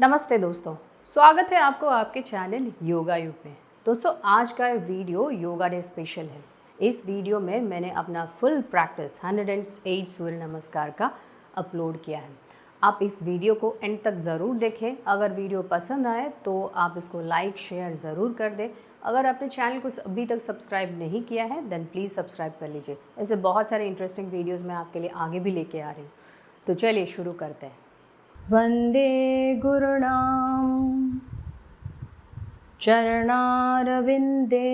नमस्ते दोस्तों, स्वागत है आपको आपके चैनल योगा युग में। दोस्तों आज का वीडियो योगा डे स्पेशल है। इस वीडियो में मैंने अपना फुल प्रैक्टिस 108 सूर्य नमस्कार का अपलोड किया है। आप इस वीडियो को एंड तक ज़रूर देखें। अगर वीडियो पसंद आए तो आप इसको लाइक शेयर ज़रूर कर दें। अगर आपने चैनल को अभी तक सब्सक्राइब नहीं किया है देन प्लीज़ सब्सक्राइब कर लीजिए। ऐसे बहुत सारे इंटरेस्टिंग वीडियोज़ मैं आपके लिए आगे भी लेके आ रही हूँ। तो चलिए शुरू करते हैं। वंदे गुरुणां चरणारविंदे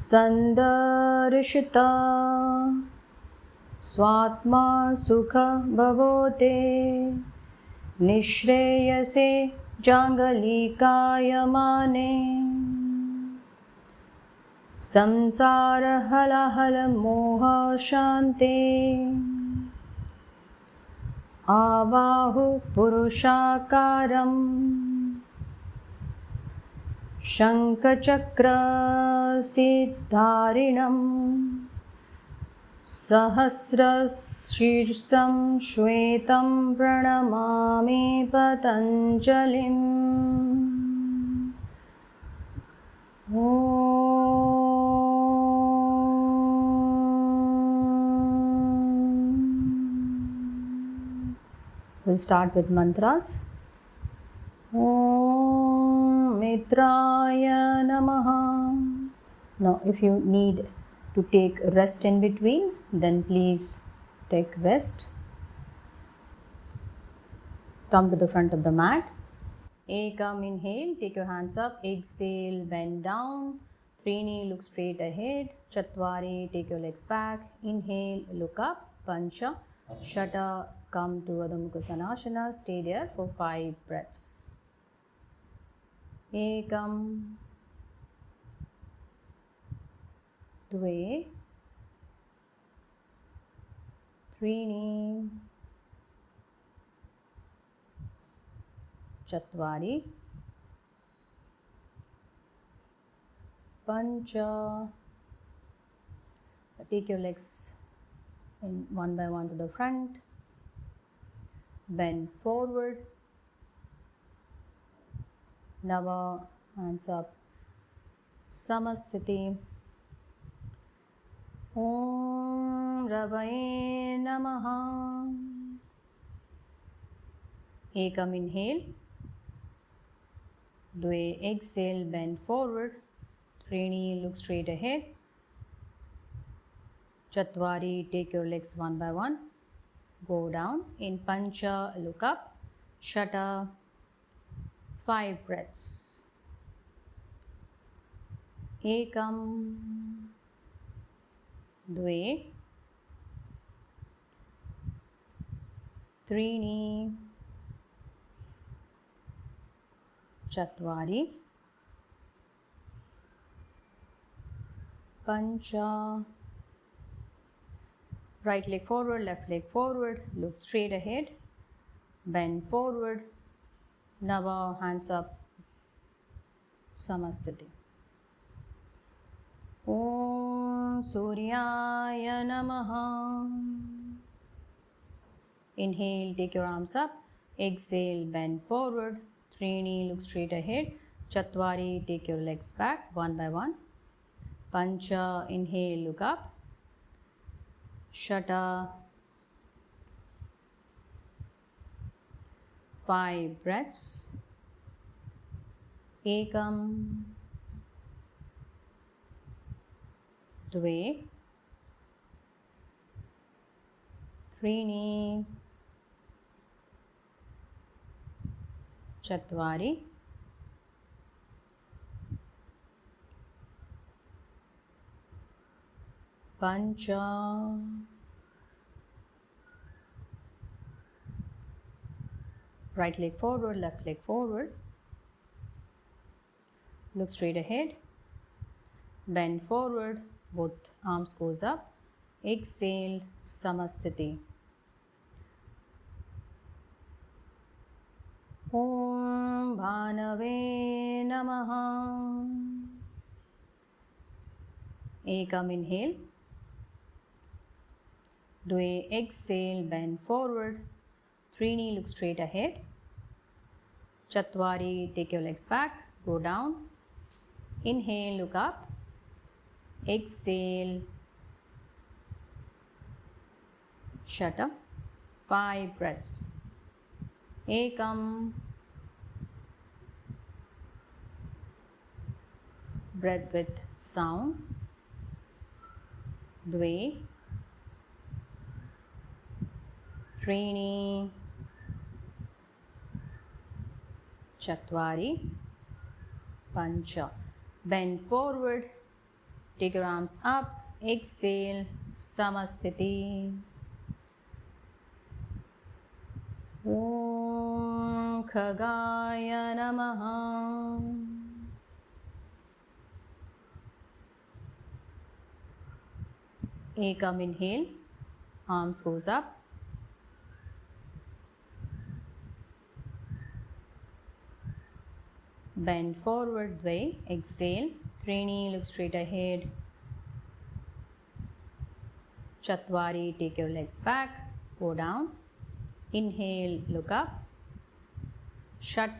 संदर्शिता स्वात्मा सुख भवोते निःश्रेयसे जांगलिकायमाने संसार हलाहल मोह शान्ते आवाहु पुरुषाकारं शङ्खचक्रसिद्धारिणं सहस्रशीर्षं श्वेतं प्रणमामि पतञ्जलिम्। We'll start with mantras. Om Mitraya Namaha. Now, if you need to take rest in between, then please take rest. Come to the front of the mat. Ekam, inhale, take your hands up. Exhale, bend down. Trini, look straight ahead. Chatwari, take your legs back. Inhale, look up. Pancha, Shata, come to Adho Mukha Svanasana. Stay there for 5 breaths. Ekam, Dve, Trini, Chatwari, Pancha. Take your legs in one by one to the front. Bend forward. Nava, hands up. Samasthiti. Om Ravaye Namaha. Ekam, inhale. Dve, exhale, bend forward. Trini, look straight ahead. Chatwari, take your legs one by one. Go down. In Pancha, look up. Shata, 5 breaths. Ekam, Dve, Trini, Chatwari, Pancha. Right leg forward, left leg forward. Look straight ahead. Bend forward. Nava, hands up. Samasthiti. Om Suryaya Namaha. Inhale, take your arms up. Exhale, bend forward. Trini, look straight ahead. Chatwari, take your legs back one by one. Pancha, inhale, look up. Shata, 5 breaths. Ekam, Dve, Trini, Chatwari, Pancha. Right leg forward, left leg forward. Look straight ahead. Bend forward, both arms goes up. Exhale, Samasthiti. Om Bhanave Namaha. Ekam, inhale. Dve, exhale, bend forward. त्रीणि, look straight ahead. Chatvari, take your legs back, go down. Inhale, look up. Exhale, shut up. 5 breaths. Ekam. Breath with sound. Dve. Trini. Chatvari. Pancha. Bend forward. Take your arms up. Exhale. Samasthiti. Om Khagaya Namaha. Ekam, inhale. Arms goes up. Bend forward, dve. Exhale. Trini, look straight ahead. Chatvari, take your legs back, go down. Inhale, look up. Shut.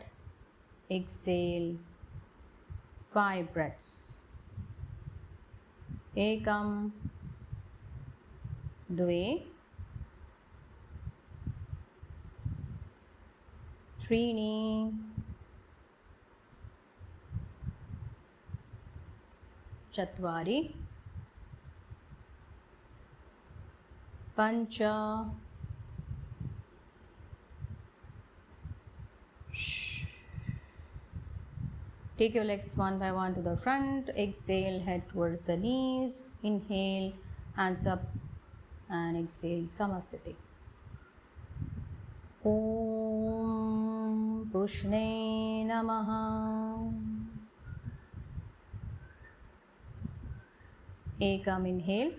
Exhale. 5 breaths. Ekam. Dve. Trini. Chatvari. Pancha. Take your legs one by one to the front. Exhale, head towards the knees. Inhale, hands up, and exhale, Samasthiti. Om Pushne Namaha. Ekam, inhale.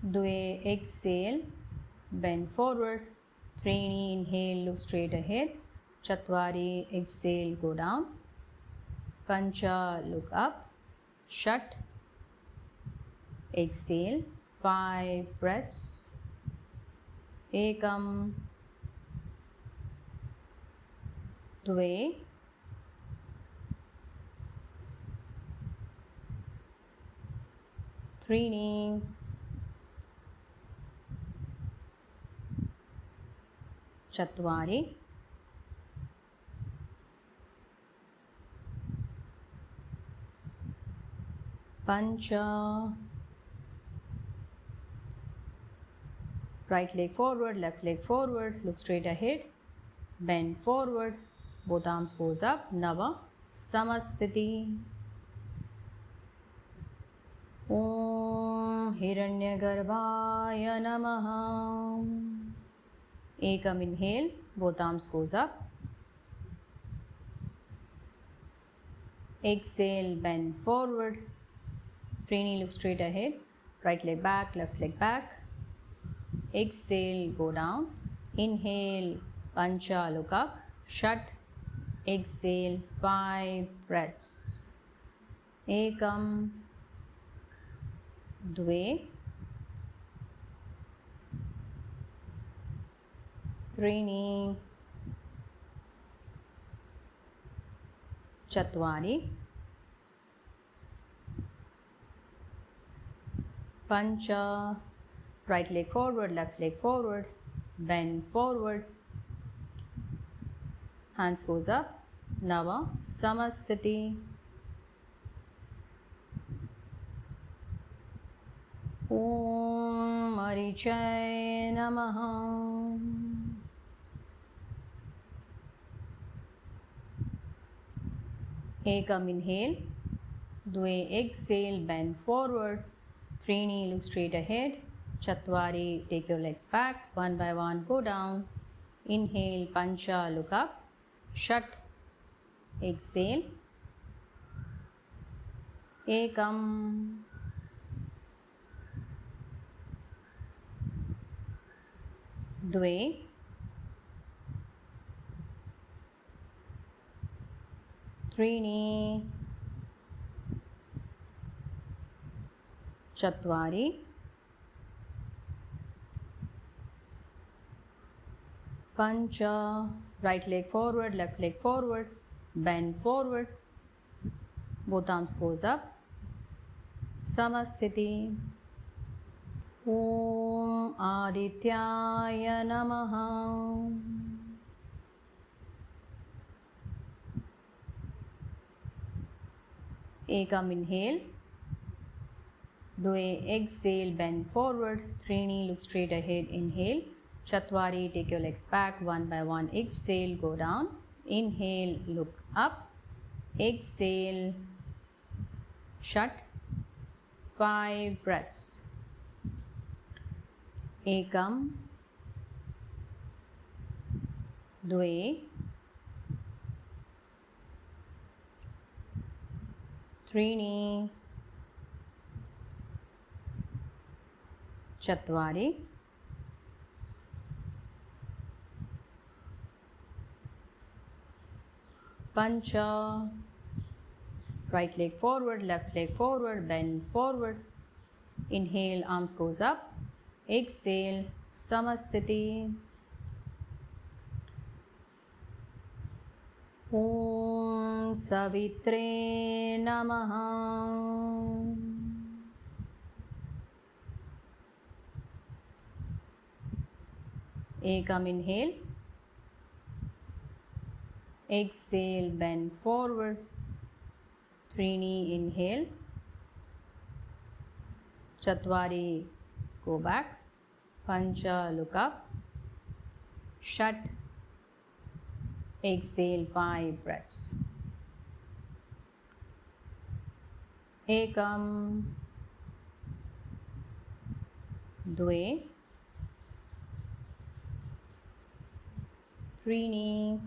Dve, exhale. Bend forward. Trini, inhale, look straight ahead. Chatvari, exhale, go down. Pancha, look up. Shut. Exhale. 5 breaths. Ekam. Dve. Trini. Chatvari. Pancha. Right leg forward, left leg forward, look straight ahead. Bend forward, both arms goes up. Nava. Samasthiti. Om Hiranyagarbhaya Namaha. Ekam, inhale, both arms goes up. Exhale, bend forward. Trini, look straight ahead. Right leg back, left leg back. Exhale, go down. Inhale, Pancha, look up. Shut. Exhale, 5 breaths. Ekam. Dve. Trini. Chatvari. Pancha. Right leg forward, left leg forward. Bend forward. Hands goes up. Nava. Samasthiti. Om Marichay Namaha. Ekam, inhale. Dve, exhale, bend forward. Trini, look straight ahead. Chatvari, take your legs back. One by one, go down. Inhale, Pancha, look up. Shut. Exhale. Ekam. Dve. Trini. Chatvari. Pancha, right leg forward, left leg forward, bend forward, both arms goes up, Samasthiti. Om Adityaya Namaha. Ekam, inhale. Dve, exhale, bend forward. Trini, look straight ahead, inhale. Chatwari, take your legs back one by one. Exhale, go down. Inhale, look up. Exhale, shut. 5 breaths. Ekam, dve, त्रीणि, चत्वारि, पंच, right leg forward, left leg forward, bend forward. Inhale, arms goes up. Exhale, Samasthiti. Om Savitre Namaha. Ekam, inhale. Exhale, bend forward. Trini, inhale. Chatwari, go back. Pancha, look up. Shut. Exhale, 5 breaths. Ekam, dve, त्रीणि,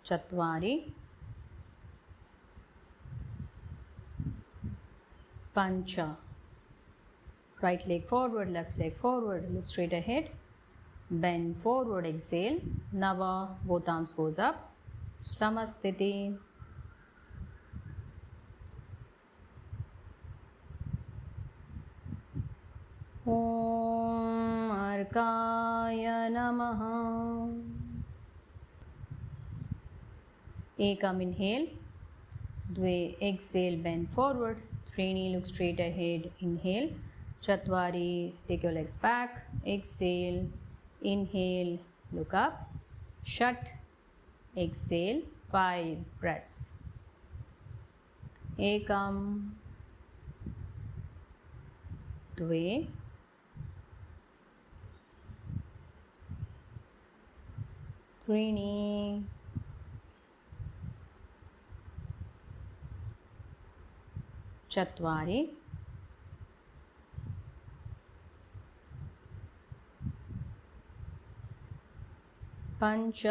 चत्वारि, पंच, right leg forward, left leg forward, look straight ahead, bend forward, exhale. Nava, both arms goes up. Samasthiti. Om Arkaya Namaha. Ekam, inhale. Dve, exhale, bend forward. Trini, look straight ahead, inhale. Chatwari, take your legs back. Exhale, inhale, look up. Shut. Exhale, 5 breaths. Ekam, dve, त्रीणि, चत्वारि, पंच,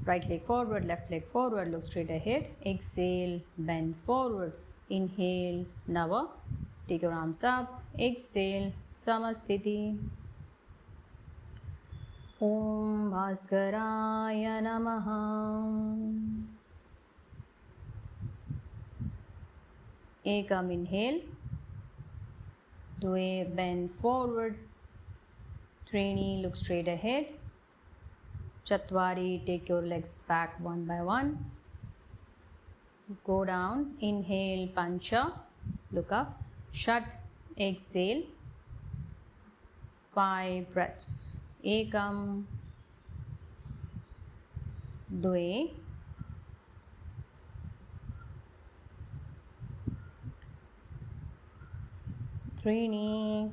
right leg forward, left leg forward, look straight ahead. Exhale, bend forward. Inhale, Nava, take your arms up. Exhale, Samasthiti. Om Bhaskaraya Namaha. Ekam, inhale. Dve, bend forward. Trini, look straight ahead. Chatwari, take your legs back one by one. Go down. Inhale, Pancha, look up. Shut. Exhale, 5 breaths. Ekam, dve, त्रीणि,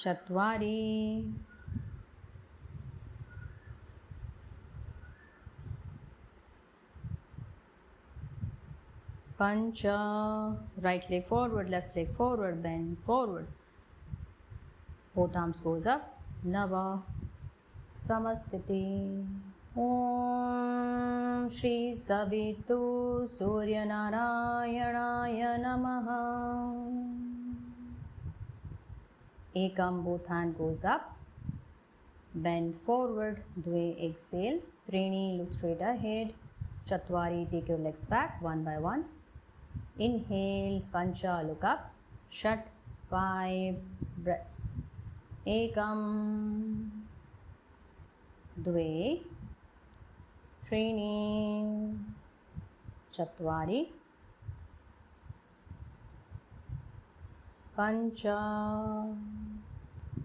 चत्वारि, पंच, right leg forward, left leg forward, bend forward. Both arms goes up. Nava, Samasthiti. Om Shri Savitu Surya Narayana Namaha. Ekam, both hand goes up. Bend forward. Dve, exhale. Trini, look straight ahead. Chatwari, take your legs back one by one. Inhale, pancha, look up. Shut, 5 breaths. Ekam, dve, त्रीणि, चत्वारि, पंच.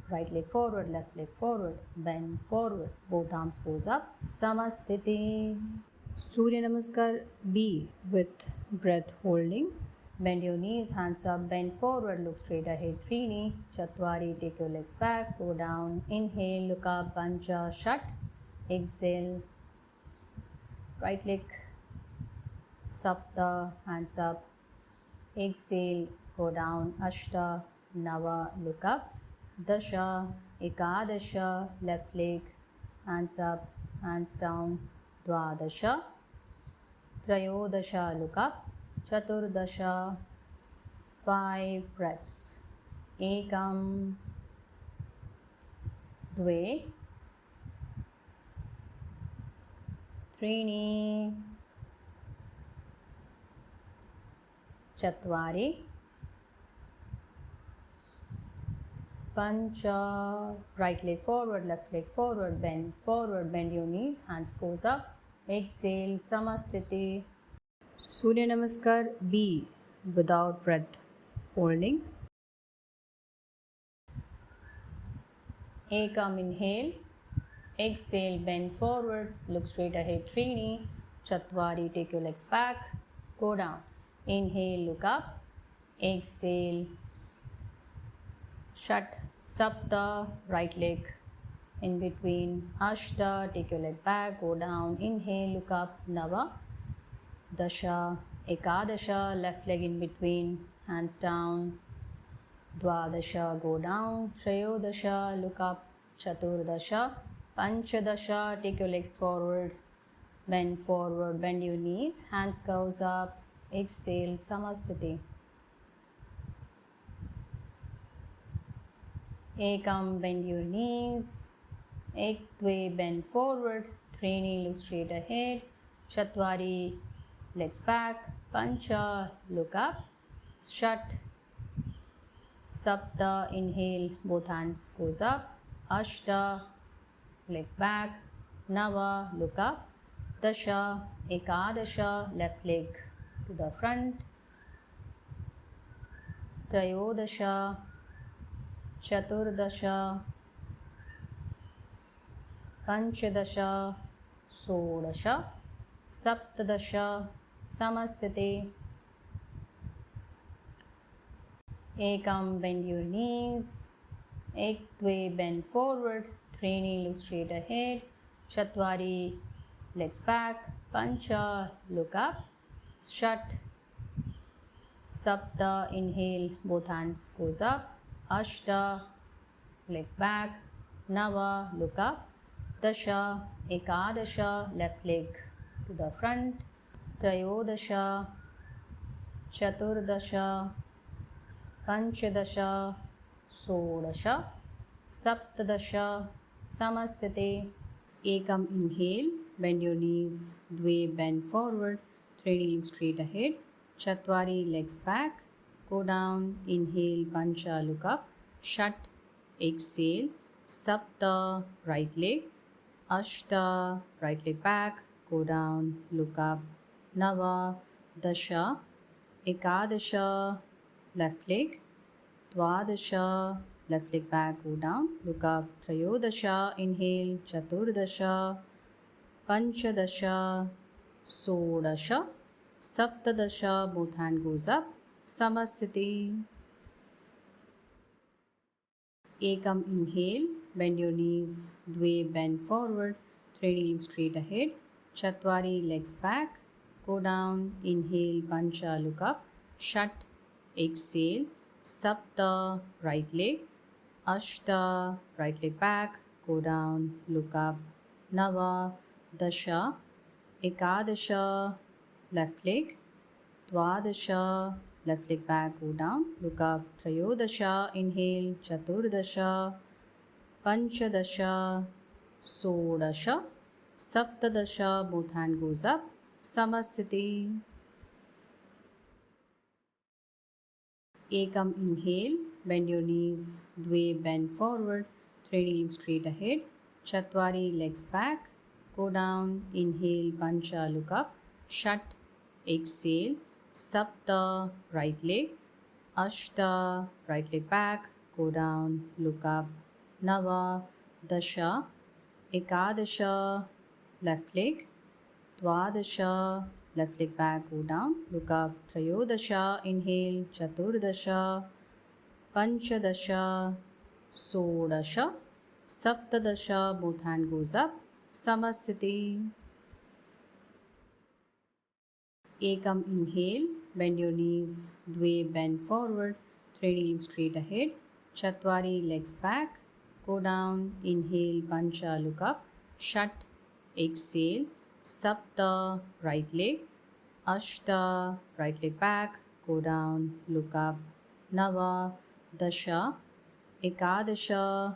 Right leg forward, left leg forward, bend forward, both arms goes up. Samasthiti. Surya Namaskar B with breath holding. Bend your knees, hands up, bend forward, look straight ahead. Trini, Chatwari, take your legs back, go down. Inhale, look up, Pancha, shut. Exhale, right leg, Sapta, hands up. Exhale, go down. Ashta, Nava, look up. Dasha, Ekadasha, left leg, hands up, hands down. Dvadasha, Trayodasha, look up. Chaturdasha, 5 breaths. Ekam, dve, त्रीणि, चत्वारि, पंच. Right leg forward, left leg forward, bend your knees, hands goes up. Exhale, Samasthiti. Surya Namaskar B without breath holding. Ekam, inhale. Exhale, bend forward, look straight ahead. Trini, Chatwari, take your legs back, go down. Inhale, look up. Exhale, shut. Sapta, right leg in between. Ashta, take your leg back, go down. Inhale, look up. Nava, Dasha, Ekadasha, left leg in between, hands down. Dvadasha, go down. Trayodasha, look up. Chaturdasha, Panchadasha, take your legs forward, bend your knees, hands goes up. Exhale, Samasthiti. Ekam, bend your knees. Ek, dve, bend forward. Trini, look straight ahead. Chatwari, legs back. Pancha, look up. Shut. Sapta, inhale, both hands goes up. Ashta, leg back. Nava, look up. Dasha, Ekadasha, left leg to the front. Trayodasha, Chaturdasha, Panchadasha, Sodasha, Saptadasha, Samasthiti. Ekam, bend your knees. Ek, dve, bend forward. Trini, look straight ahead. Chatwari, legs back. Pancha, look up. Shut. Sapta, inhale, both hands goes up. Ashta, leg back. Nava, look up. Dasha, Ekadasha, left leg to the front. Trayodasha, Chaturdasha, Panchadasha, Sodasha, Saptadasha, Samasthiti. Ekam, inhale, bend your knees, dve, bend forward, three, look straight ahead. Chatwari, legs back, go down. Inhale, Pancha, look up. Shut, exhale. Sapta, right leg. Ashta, right leg back, go down, look up. Nava, Dasha, Ekadasha, left leg. Dvadasha, left leg back, go down, look up. Trayodasha, inhale. Chaturdasha, Panchadasha, Sodasha, Saptadasha, both hand goes up. Samasthiti. Ekam, inhale, bend your knees, dve, bend forward, three, look straight ahead. Chatwari, legs back, go down. Inhale, Pancha, look up. Shut, exhale. Sapta, right leg. Ashta, right leg back, go down, look up. Nava, Dasha, Ekadasha, left leg. Dvadasha, left leg back, go down, look up. Trayodasha, inhale. Chaturdasha, Panchadasha, Sodasha, Saptadasha, both hand goes up. Samasthiti. Ekam, inhale, bend your knees, Dve, bend forward, 3 kneeling straight ahead, Chatwari, legs back, go down, inhale, Pancha, look up, Shat, exhale, Sapta, right leg, Ashta, right leg back, go down, look up, Nava, Dasha, Ekadasha, left leg, Dvadasha, left leg back, go down, look up, Trayodasha, inhale, Chaturdasha, Panchadasha, Sodasha, Saptadasha, both hand goes up, Samasthiti. Ekam, inhale, bend your knees, Dve, bend forward, 3 kneeling straight ahead, Chatwari, legs back, go down, inhale, Pancha, look up, Shat, exhale, Sapta, right leg, Ashta, right leg back, go down, look up, Nava, Dasha, Ekadasha,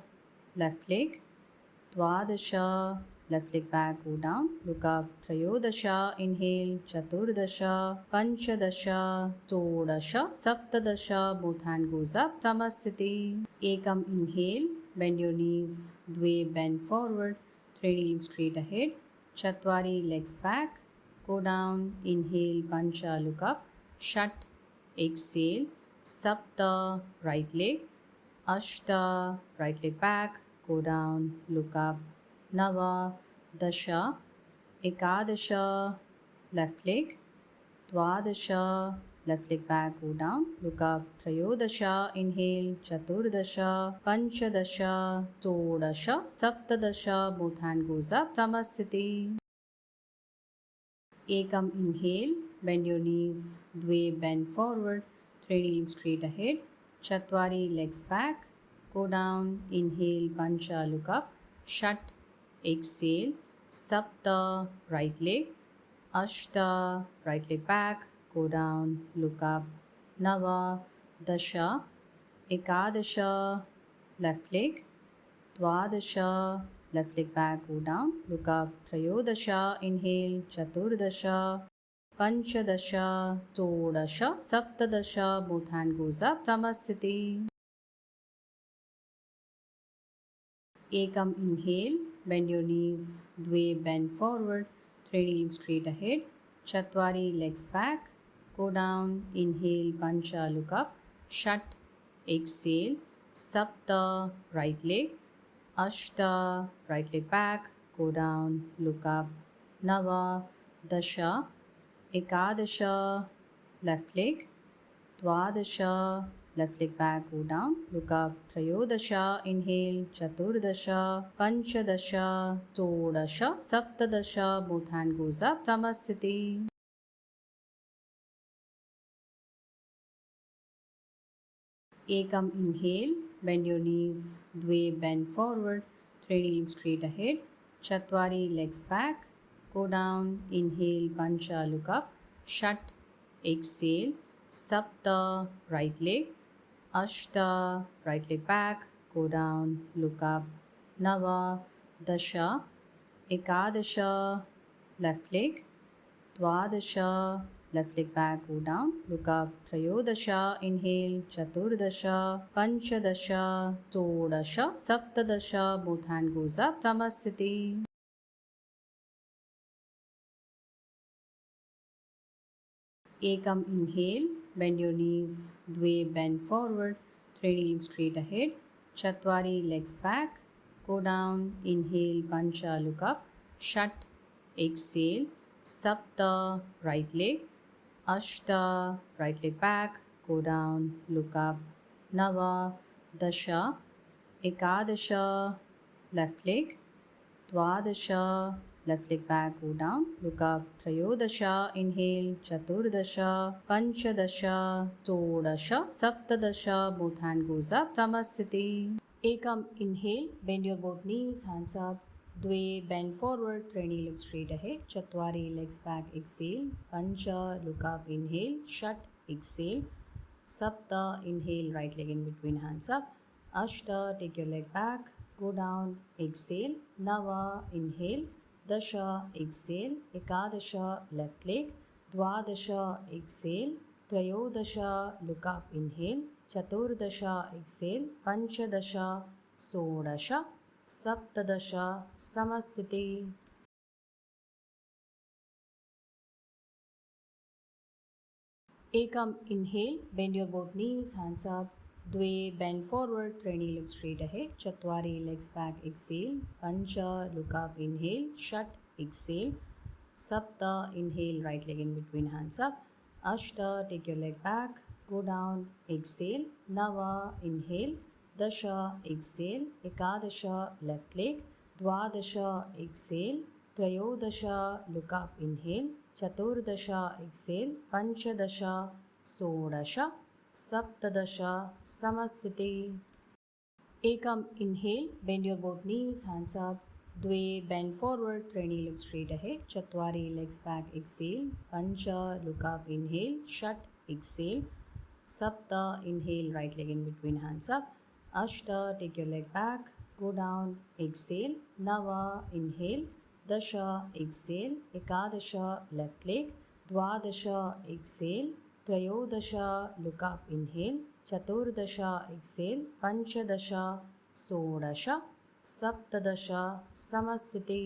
left leg, Dvadasha, left leg back, go down, look up, Trayodasha, inhale, Chaturdasha, Panchadasha, Sodasha, Saptadasha, both hand goes up, Samasthiti. Ekam, inhale, bend your knees, Dve, bend forward, 3 kneeling straight ahead, Chatwari, legs back, go down, inhale, Pancha, look up, Shat, exhale, Sapta, right leg, Ashta, right leg back, go down, look up, Nava, Dasha, Ekadasha, left leg, Dvadasha, left leg back, go down, look up, Trayodasha, inhale, Chaturdasha, Panchadasha, Sodasha, Saptadasha, both hand goes up, Samasthiti. Ekam, inhale, bend your knees, Dve, bend forward, 3 kneeling straight ahead, Chatwari, legs back, go down, inhale, Pancha, look up, Shat, exhale, Sapta, right leg, Ashta, right leg back, go down, look up, Nava, Dasha, Ekadasha, left leg, Dvadasha, left leg back, go down, look up, Trayodasha, inhale, Chaturdasha, Panchadasha, Sodasha, Saptadasha, both hand goes up, Samasthiti. Ekam, inhale, bend your knees, Dve, bend forward, 3 kneeling straight ahead, Chatwari, legs back, go down, inhale, Pancha, look up, Shat, exhale, Sapta, right leg, Ashta, right leg back, go down, look up, Nava, Dasha, Ekadasha, left leg, Dvadasha, left leg back, go down, look up, Trayodasha, inhale, Chaturdasha, Panchadasha, Sodasha, Saptadasha, both hand goes up, Samasthiti. Ekam, inhale, bend your knees, Dve, bend forward, 3 kneeling straight ahead, Chatwari, legs back, go down, inhale, Pancha, look up, Shat, exhale, Sapta, right leg, Ashta, right leg back, go down, look up, Nava, Dasha, Ekadasha, left leg, Dvadasha, left leg back, go down, look up, Trayodasha, inhale, Chaturdasha, Panchadasha, Sodasha, Saptadasha, both hand goes up, Samasthiti. Ekam, inhale, bend your knees, Dve, bend forward, 3 kneeling straight ahead, Chatwari, legs back, go down, inhale, Pancha, look up, Shat, exhale, Sapta, right leg, Ashta, right leg back, go down, look up, Nava, Dasha, Ekadasha, left leg, Dvadasha, left leg back, go down, look up, Trayodasha, inhale, Chaturdasha, Panchadasha, Sodasha, Saptadasha, both hand goes up, Samasthiti. Ekam, inhale, bend your both knees, hands up, Dve, bend forward, 3 kneeling straight ahead, Chatwari, legs back, exhale, Pancha, look up, inhale, Shat, exhale, Sapta, inhale, right leg in between, hands up, Ashta, take your leg back, go down, exhale, Nava, inhale, Dasha, exhale, Ekadasha, left leg, Dvadasha, exhale, त्रयोदश, look up, inhale, चतुर्दश, exhale, पंचदश, षोडश, सप्तदश, समस्थिति। Ekam, inhale, bend your both knees, hands up. Dve, bend forward, Trini, look straight ahead. Chatwari, legs back, exhale. Pancha, look up, inhale. Shat, exhale. Sapta, inhale, right leg in between, hands up. Ashta, take your leg back, go down, exhale. Nava, inhale. Dasha, exhale. Ekadasha, left leg. Dwadasha, exhale. Trayodasha, look up, inhale. चतुर्दश, Excel, पंचदश, षोडश, सप्तदश, समस्थिति। एकम, inhale, bend your both knees, hands up. Dve, bend forward, Trini, look straight ahead. Chatwari, legs back, exhale. Pancha, look up, inhale. Shat, exhale. Sapta, inhale, right leg in between, hands up. Ashta, take your leg back, go down, exhale. Nava, inhale. Dasha, exhale. Ekadasha, left leg. Dwadasha, exhale. Trayodasha, look up, inhale. Chaturdasha, exhale. Panchadasha, षोडश, सप्तदश, समस्थिति।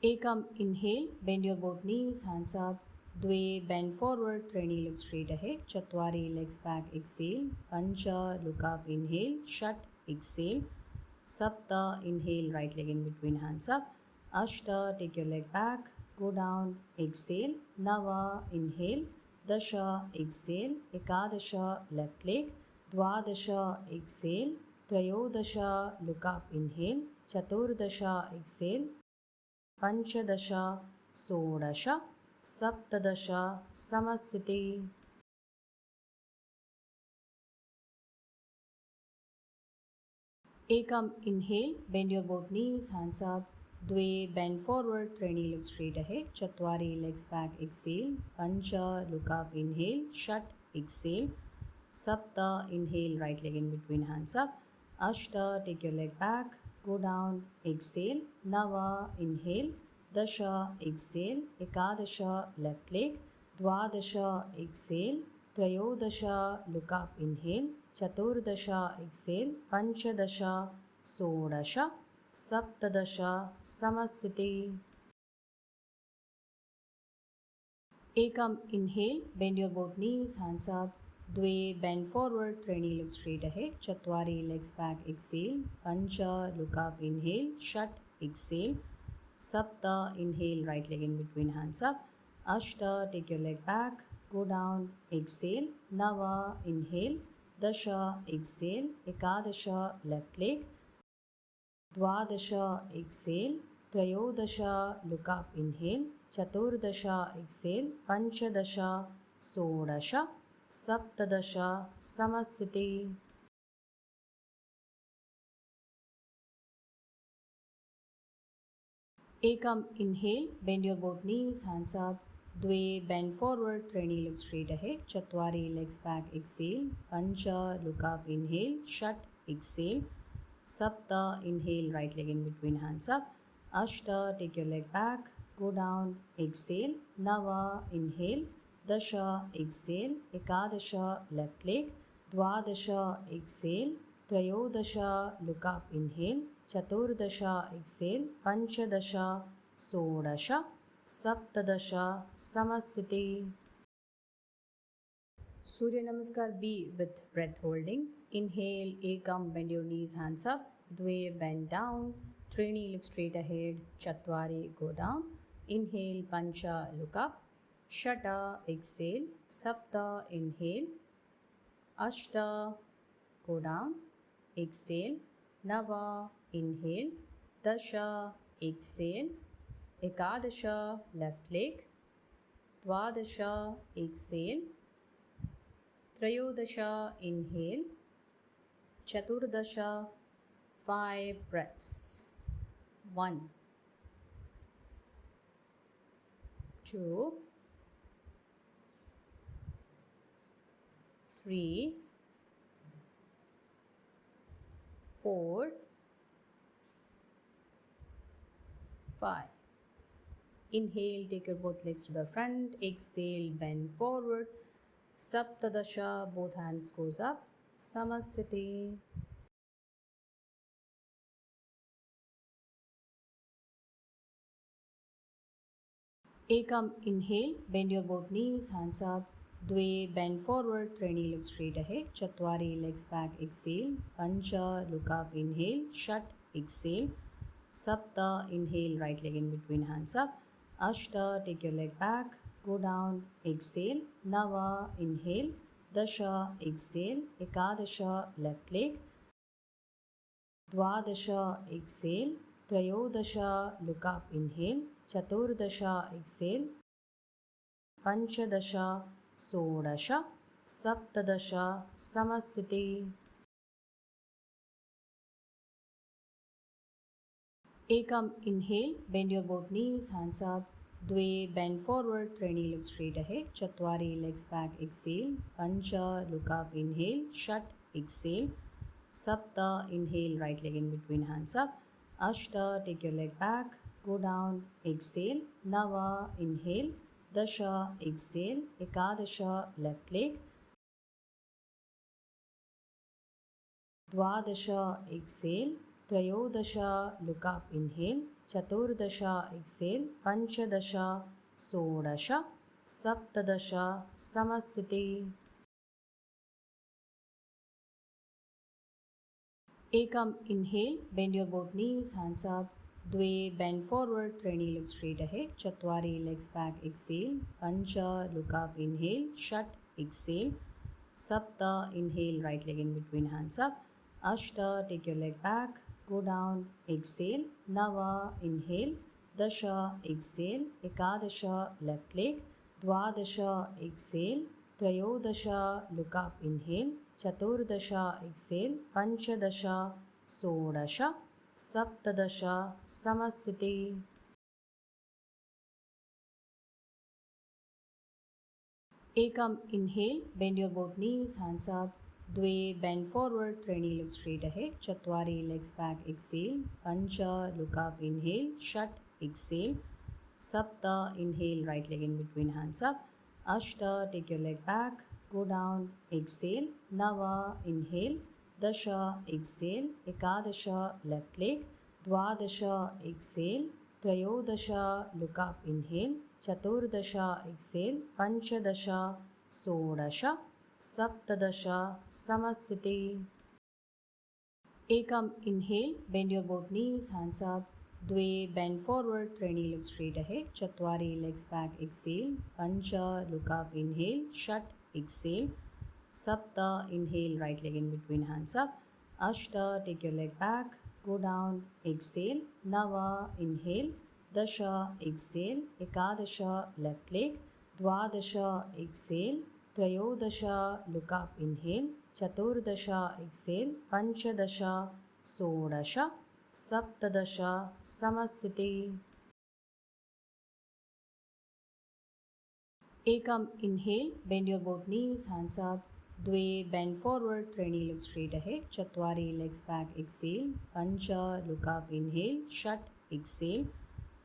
Ekam, inhale, bend your both knees, hands up. Dve, bend forward, Trini, look straight ahead. Chatwari, legs back, exhale. Pancha, look up, inhale. Shat, exhale. Sapta, inhale, right leg in between, hands up. Ashta, take your leg back, go down, exhale. Nava, inhale. Dasha, exhale. Ekadasha, left leg. Dwadasha, exhale. Trayodasha, look up, inhale. Chaturdasha, exhale. पंचदश, षोडश, सप्तदश, समस्थिति। Ekam, inhale, bend your both knees, hands up. Dve, bend forward, Trini, look straight ahead. Chatwari, legs back, exhale. Pancha, look up, inhale. Shat, exhale. Sapta, inhale, right leg in between, hands up. Ashta, take your leg back, go down, exhale. Nava, inhale. Dasha, exhale. Ekadasha, left leg. Dwadasha, exhale. Trayodasha, look up, inhale. Chaturdasha, exhale. Panchadasha, षोडश, सप्तदश, समस्थिति। Ekam, inhale, bend your both knees, hands up. Dve, bend forward, Trini, look straight ahead. Chatwari, legs back, exhale. Pancha, look up, inhale. Shat, exhale. Sapta, inhale, right leg in between, hands up. Ashta, take your leg back, go down, exhale. Nava, inhale. Dasha, exhale. Ekadasha, left leg. Dwadasha, exhale. Trayodasha, look up, inhale. Chaturdasha, exhale. Panchadasha, षोडश, सप्तदश, समस्थिति। Ekam, inhale, bend your both knees, hands up. Dve, bend forward, Trini, look straight ahead. Chatwari, legs back, exhale. Pancha, look up, inhale. Shat, exhale. Sapta, inhale, right leg in between, hands up. Ashta, take your leg back, go down, exhale. Nava, inhale. Dasha, exhale. Ekadasha, left leg. Dwadasha, exhale. Trayodasha, look up, inhale. Chaturdasha, exhale. Panchadasha, षोडश, सप्तदश, समस्थिति। Surya Namaskar B with breath holding. Inhale, Ekam, bend your knees, hands up. Dve, bend down. Trini, look straight ahead. Chatwari, go down. Inhale, Pancha, look up. Shata, exhale. Sapta, inhale. Ashta, go down. Exhale. Nava, inhale. Dasha, exhale. Ekadasha, left leg. Dwadasha, exhale. Trayodasha, inhale. Chaturdasha, 5 breaths. 1, 2, 3, 4, 5. Inhale, take your both legs to the front. Exhale, bend forward. Saptadasha, both hands goes up. Samasthiti. Ekam, inhale, bend your both knees, hands up. Dve, bend forward, Trini, look straight ahead. Chatwari, legs back, exhale. Pancha, look up, inhale. Shat, exhale. Sapta, inhale, right leg in between, hands up. Ashta, take your leg back, go down, exhale. Nava, inhale. Dasha, exhale. Ekadasha, left leg. Dvadasha, exhale. Trayodasha, look up, inhale. Chaturdasha, exhale. Panchadasha, Sodasha, Saptadasha, Samasthiti. Ekam, inhale, bend your both knees, hands up. Dve, bend forward, Trini, look straight ahead. Chatwari, legs back, exhale. Pancha, look up, inhale. Shat, exhale. Sapta, inhale, right leg in between, hands up. Ashta, take your leg back, go down, exhale. Nava, inhale. Dasha, exhale. Ekadasha, left leg. Dvadasha, exhale. Trayodasha, look up, inhale. Chaturdasha, exhale. Panchadasha, Sodasha. Saptadasha, Samasthiti. Ekam, inhale, bend your both knees, hands up. Dve, bend forward, Trini, look straight ahead. Chatwari, legs back, exhale. Pancha, look up, inhale. Shat, exhale. Sapta, inhale, right leg in between, hands up. Ashta, take your leg back, go down, exhale. Nava, inhale. Dasha, exhale. Ekadasha, left leg. Dvadasha, exhale. Trayodasha, look up, inhale. Chaturdasha, exhale. Panchadasha, Sodasha. Saptadasha, Samasthiti. Ekam, inhale, bend your both knees, hands up. Dve, bend forward, Trini, look straight ahead. Chatwari, legs back, exhale. Pancha, look up, inhale. Shat, exhale. Sapta, inhale, right leg in between, hands up. Ashta, take your leg back, go down, exhale. Nava, inhale. Dasha, exhale. Ekadasha, left leg. Dvadasha, exhale. Trayodasha, look up, inhale. Chaturdasha, exhale. Panchadasha, Sodasha. Saptadasha, Samasthiti. Ekam, inhale, bend your both knees, hands up. Dve, bend forward, Trini, look straight ahead. Chatwari, legs back, exhale. Pancha, look up, inhale. Shat, exhale. Sapta, inhale, right leg in between, hands up. Ashta, take your leg back, go down, exhale. Nava, inhale. Dasha, exhale. Ekadasha, left leg. Dvadasha, exhale. Trayodasha, look up, inhale. Chaturdasha, exhale. Panchadasha, Sodasha. Saptadasha, Samasthiti. Ekam, inhale, bend your both knees, hands up. Dve, bend forward, Trini, look straight ahead. Chatwari, legs back, exhale. Pancha, look up, inhale. Shat, exhale.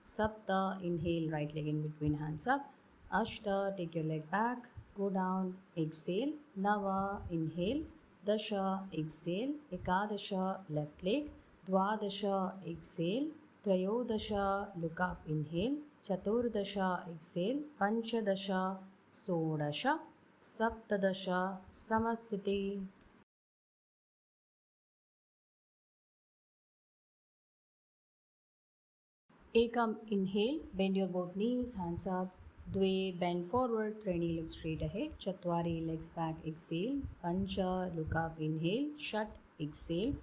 Sapta, inhale, right leg in between, hands up. Ashta, take your leg back, go down, exhale. Nava, inhale. Dasha, exhale. Ekadasha, left leg. Dvadasha, exhale. Trayodasha, look up, inhale. Chaturdasha, exhale. Panchadasha, Sodasha. Saptadasha, Samasthiti. Ekam, inhale, bend your both knees, hands up. Dve, bend forward, Trini, look straight ahead. Chatwari, legs back, exhale. Pancha, look up, inhale. Shat, exhale.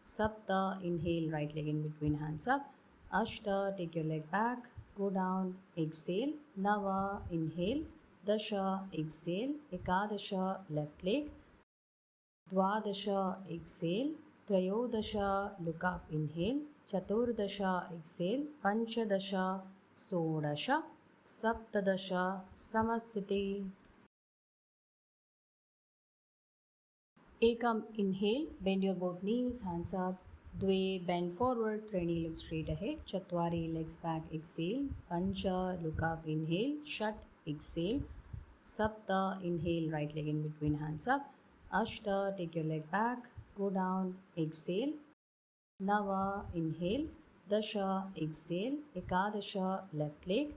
Sapta, inhale, right leg in between, hands up. Ashta, take your leg back, go down, exhale. Nava, inhale. Dasha, exhale. Ekadasha, left leg. Dvadasha, exhale. Trayodasha, look up, inhale. Chaturdasha, exhale. Panchadasha, Sodasha. Saptadasha, Samasthiti. Ekam, inhale, bend your both knees, hands up. Dve, bend forward, Treni, look straight ahead, Chatwari, legs back, exhale, Pancha, look up, inhale, Shat, exhale, Sapta, inhale, right leg in between, hands up, Ashta, take your leg back, go down, exhale, Nava, inhale, Dasha, exhale, Ekadasha, left leg,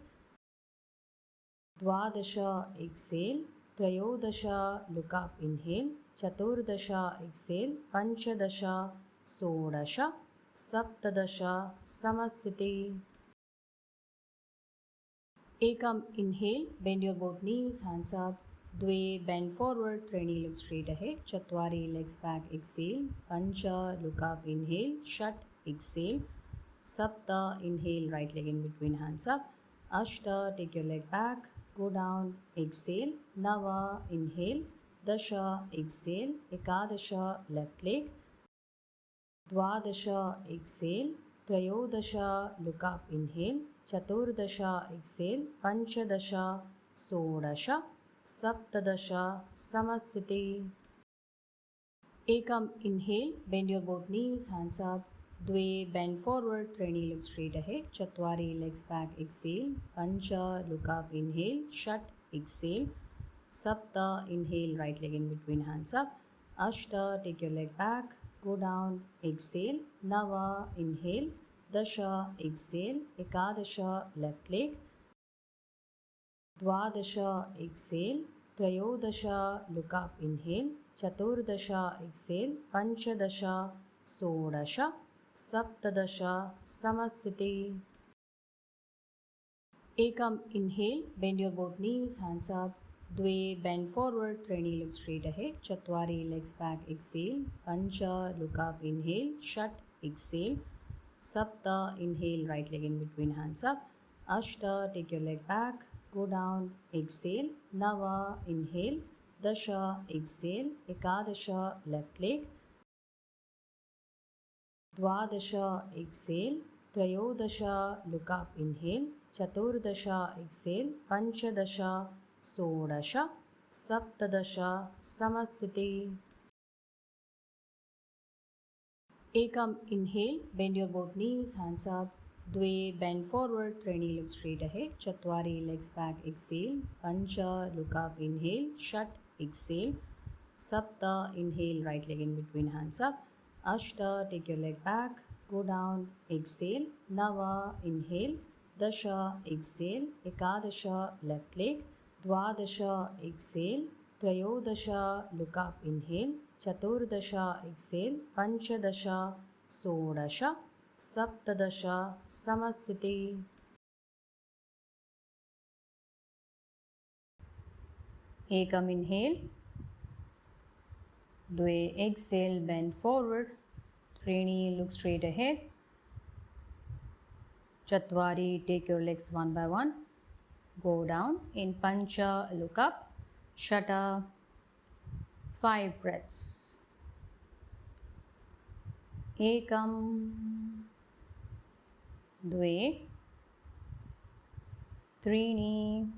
Dwadasha, exhale, Trayodasha, look up, inhale, Chaturdasha, exhale, Panchadasha, Sodasha, Saptadasha, Samasthiti. Ekam, inhale, bend your both knees, hands up. Dve, bend forward, Treni, look straight ahead. Chatwari, legs back, exhale. Pancha, look up, inhale. Shat, exhale. Sapta, inhale, right leg in between, hands up. Ashta, take your leg back, go down, exhale. Nava, inhale. Dasha, exhale. Ekadasha, left leg. Dwadasha, exhale. Trayodasha, look up, inhale. Chaturdasha, exhale. Panchadasha, Sodasha. Saptadasha, Samasthiti. Ekam, inhale, bend your both knees, hands up. Dve, bend forward, Treni, look straight ahead. Chatwari, legs back, exhale. Pancha, look up, inhale. Shat, exhale. Sapta, inhale, right leg in between, hands up. Ashta, take your leg back, go down, exhale. Nava, inhale. Dasha, exhale. Ekadasha, left leg. Dwadasha, exhale. Trayodasha, look up, inhale. Chaturdasha, exhale. Panchadasha, Sodasha. Saptadasha, Samasthiti. Ekam, inhale, bend your both knees, hands up. Dve, bend forward, Treni, look straight ahead. Chatwari, legs back, exhale. Pancha, look up, inhale. Shat, exhale. Sapta, inhale, right leg in between, hands up. Ashta, take your leg back, go down, exhale. Nava, inhale. Dasha, exhale. Ekadasha, left leg. Dwadasha, exhale. Trayodasha, look up, inhale. Chaturdasha, exhale. Panchadasha, Sodasha. Saptadasha, Samasthiti. Ekam, inhale, bend your both knees, hands up. Dve, bend forward, Treni, look straight ahead. Chatwari, legs back, exhale. Pancha, look up, inhale. Shat, exhale. Sapta, inhale, right leg in between, hands up. Ashta, take your leg back, go down, exhale. Nava, inhale. Dasha, exhale. Ekadasha, left leg. Dwadasha, exhale. Trayodasha, look up, inhale. Chaturdasha, exhale. Panchadasha, Sodasha. Saptadasha, Samasthiti. Ekam, inhale. Dve, exhale, bend forward. Treni, look straight ahead. Chatwari, take your legs one by one. Go down. In Pancha, look up. Shata, 5 breaths. Ekam, Dve, Trini,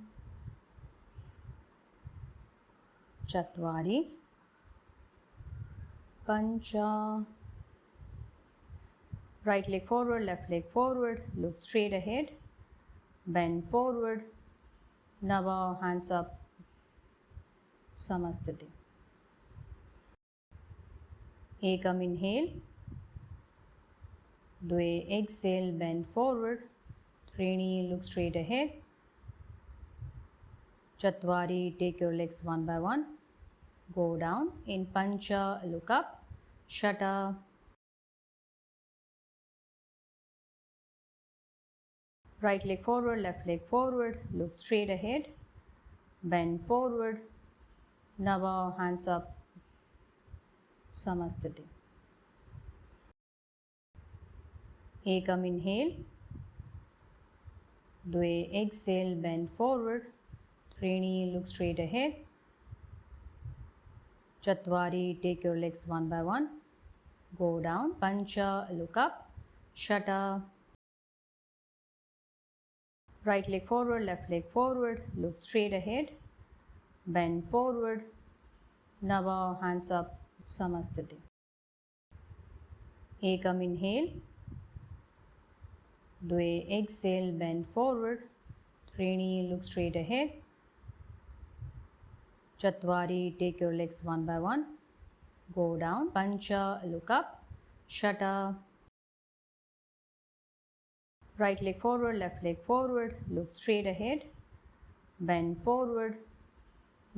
Chatwari, Pancha. Right leg forward, left leg forward, look straight ahead, bend forward, Nava, hands up, Samasthiti. Ekam, inhale. Dve, exhale, bend forward. Trini, look straight ahead. Chatwari, take your legs one by one. Go down. In Pancha, look up. Shata. Right leg forward, left leg forward, look straight ahead, bend forward, Nava, hands up, Samasthiti. Ekam, inhale. Dve, exhale, bend forward. Trini, look straight ahead. Chatwari, take your legs one by one. Go down. Pancha, look up. Shata. Right leg forward, left leg forward, look straight ahead. Bend forward. Nava, hands up, Samasthiti. Ekam inhale. Dve exhale, bend forward. Trini, look straight ahead. Chatvari, take your legs one by one. Go down. Pancha, look up. Shata. Right leg forward, left leg forward. Look straight ahead. Bend forward.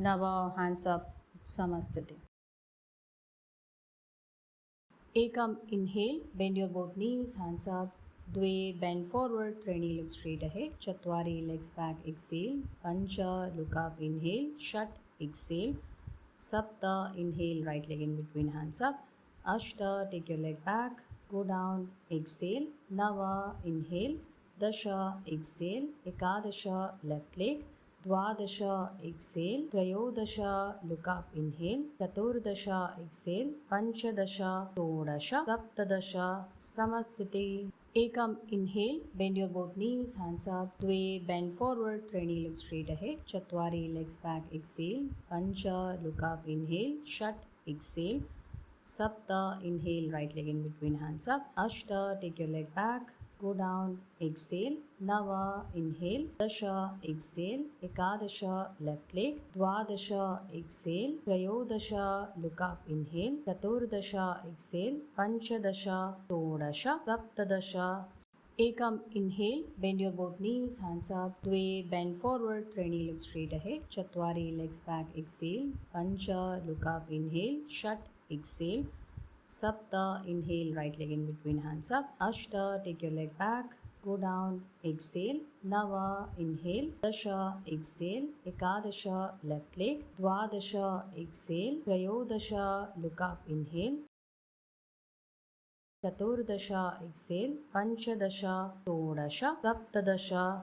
Nava, hands up. Samasthiti. Ekam, inhale. Bend your both knees, hands up. Dve, bend forward. Trini, look straight ahead. Chatvari, legs back. Exhale. Pancha, look up. Inhale. Shat, exhale. Sapta, inhale, right leg in between, hands up. Ashta, take your leg back, go down, exhale. Nava, inhale. Dasha, exhale. Ekadasha, left leg. Dvadasha, exhale. Trayodasha, look up, inhale. Chaturdasha, exhale. Panchadasha, Sodasha. Saptadasha, Samasthiti. Ekam, inhale, bend your both knees, hands up. Dve, bend forward, Trini, look straight ahead. Chatvari, legs back, exhale. Pancha, look up, inhale. Shat, exhale. Sapta, inhale, right leg in between, hands up. Ashta, take your leg back, go down, exhale. Nava, inhale. Dasha, exhale. Ekadasha, left leg. Dvadasha, exhale. Trayodasha, look up, inhale. Chaturdasha, exhale. Panchadasha, Sodasha. Saptadasha. Ekam, inhale, bend your both knees, hands up. Dve, bend forward, Trini, look straight ahead. Chatvari, legs back, exhale. Pancha, look up, inhale. Shat, exhale. Sapta, inhale, right leg in between, hands up. Ashta, take your leg back, go down, exhale. Nava, inhale. Dasha, exhale. Ekadasha, left leg. Dvadasha, exhale. Trayodasha, look up, inhale. Chaturdasha, exhale. Panchadasha, Sodasha. Saptadasha.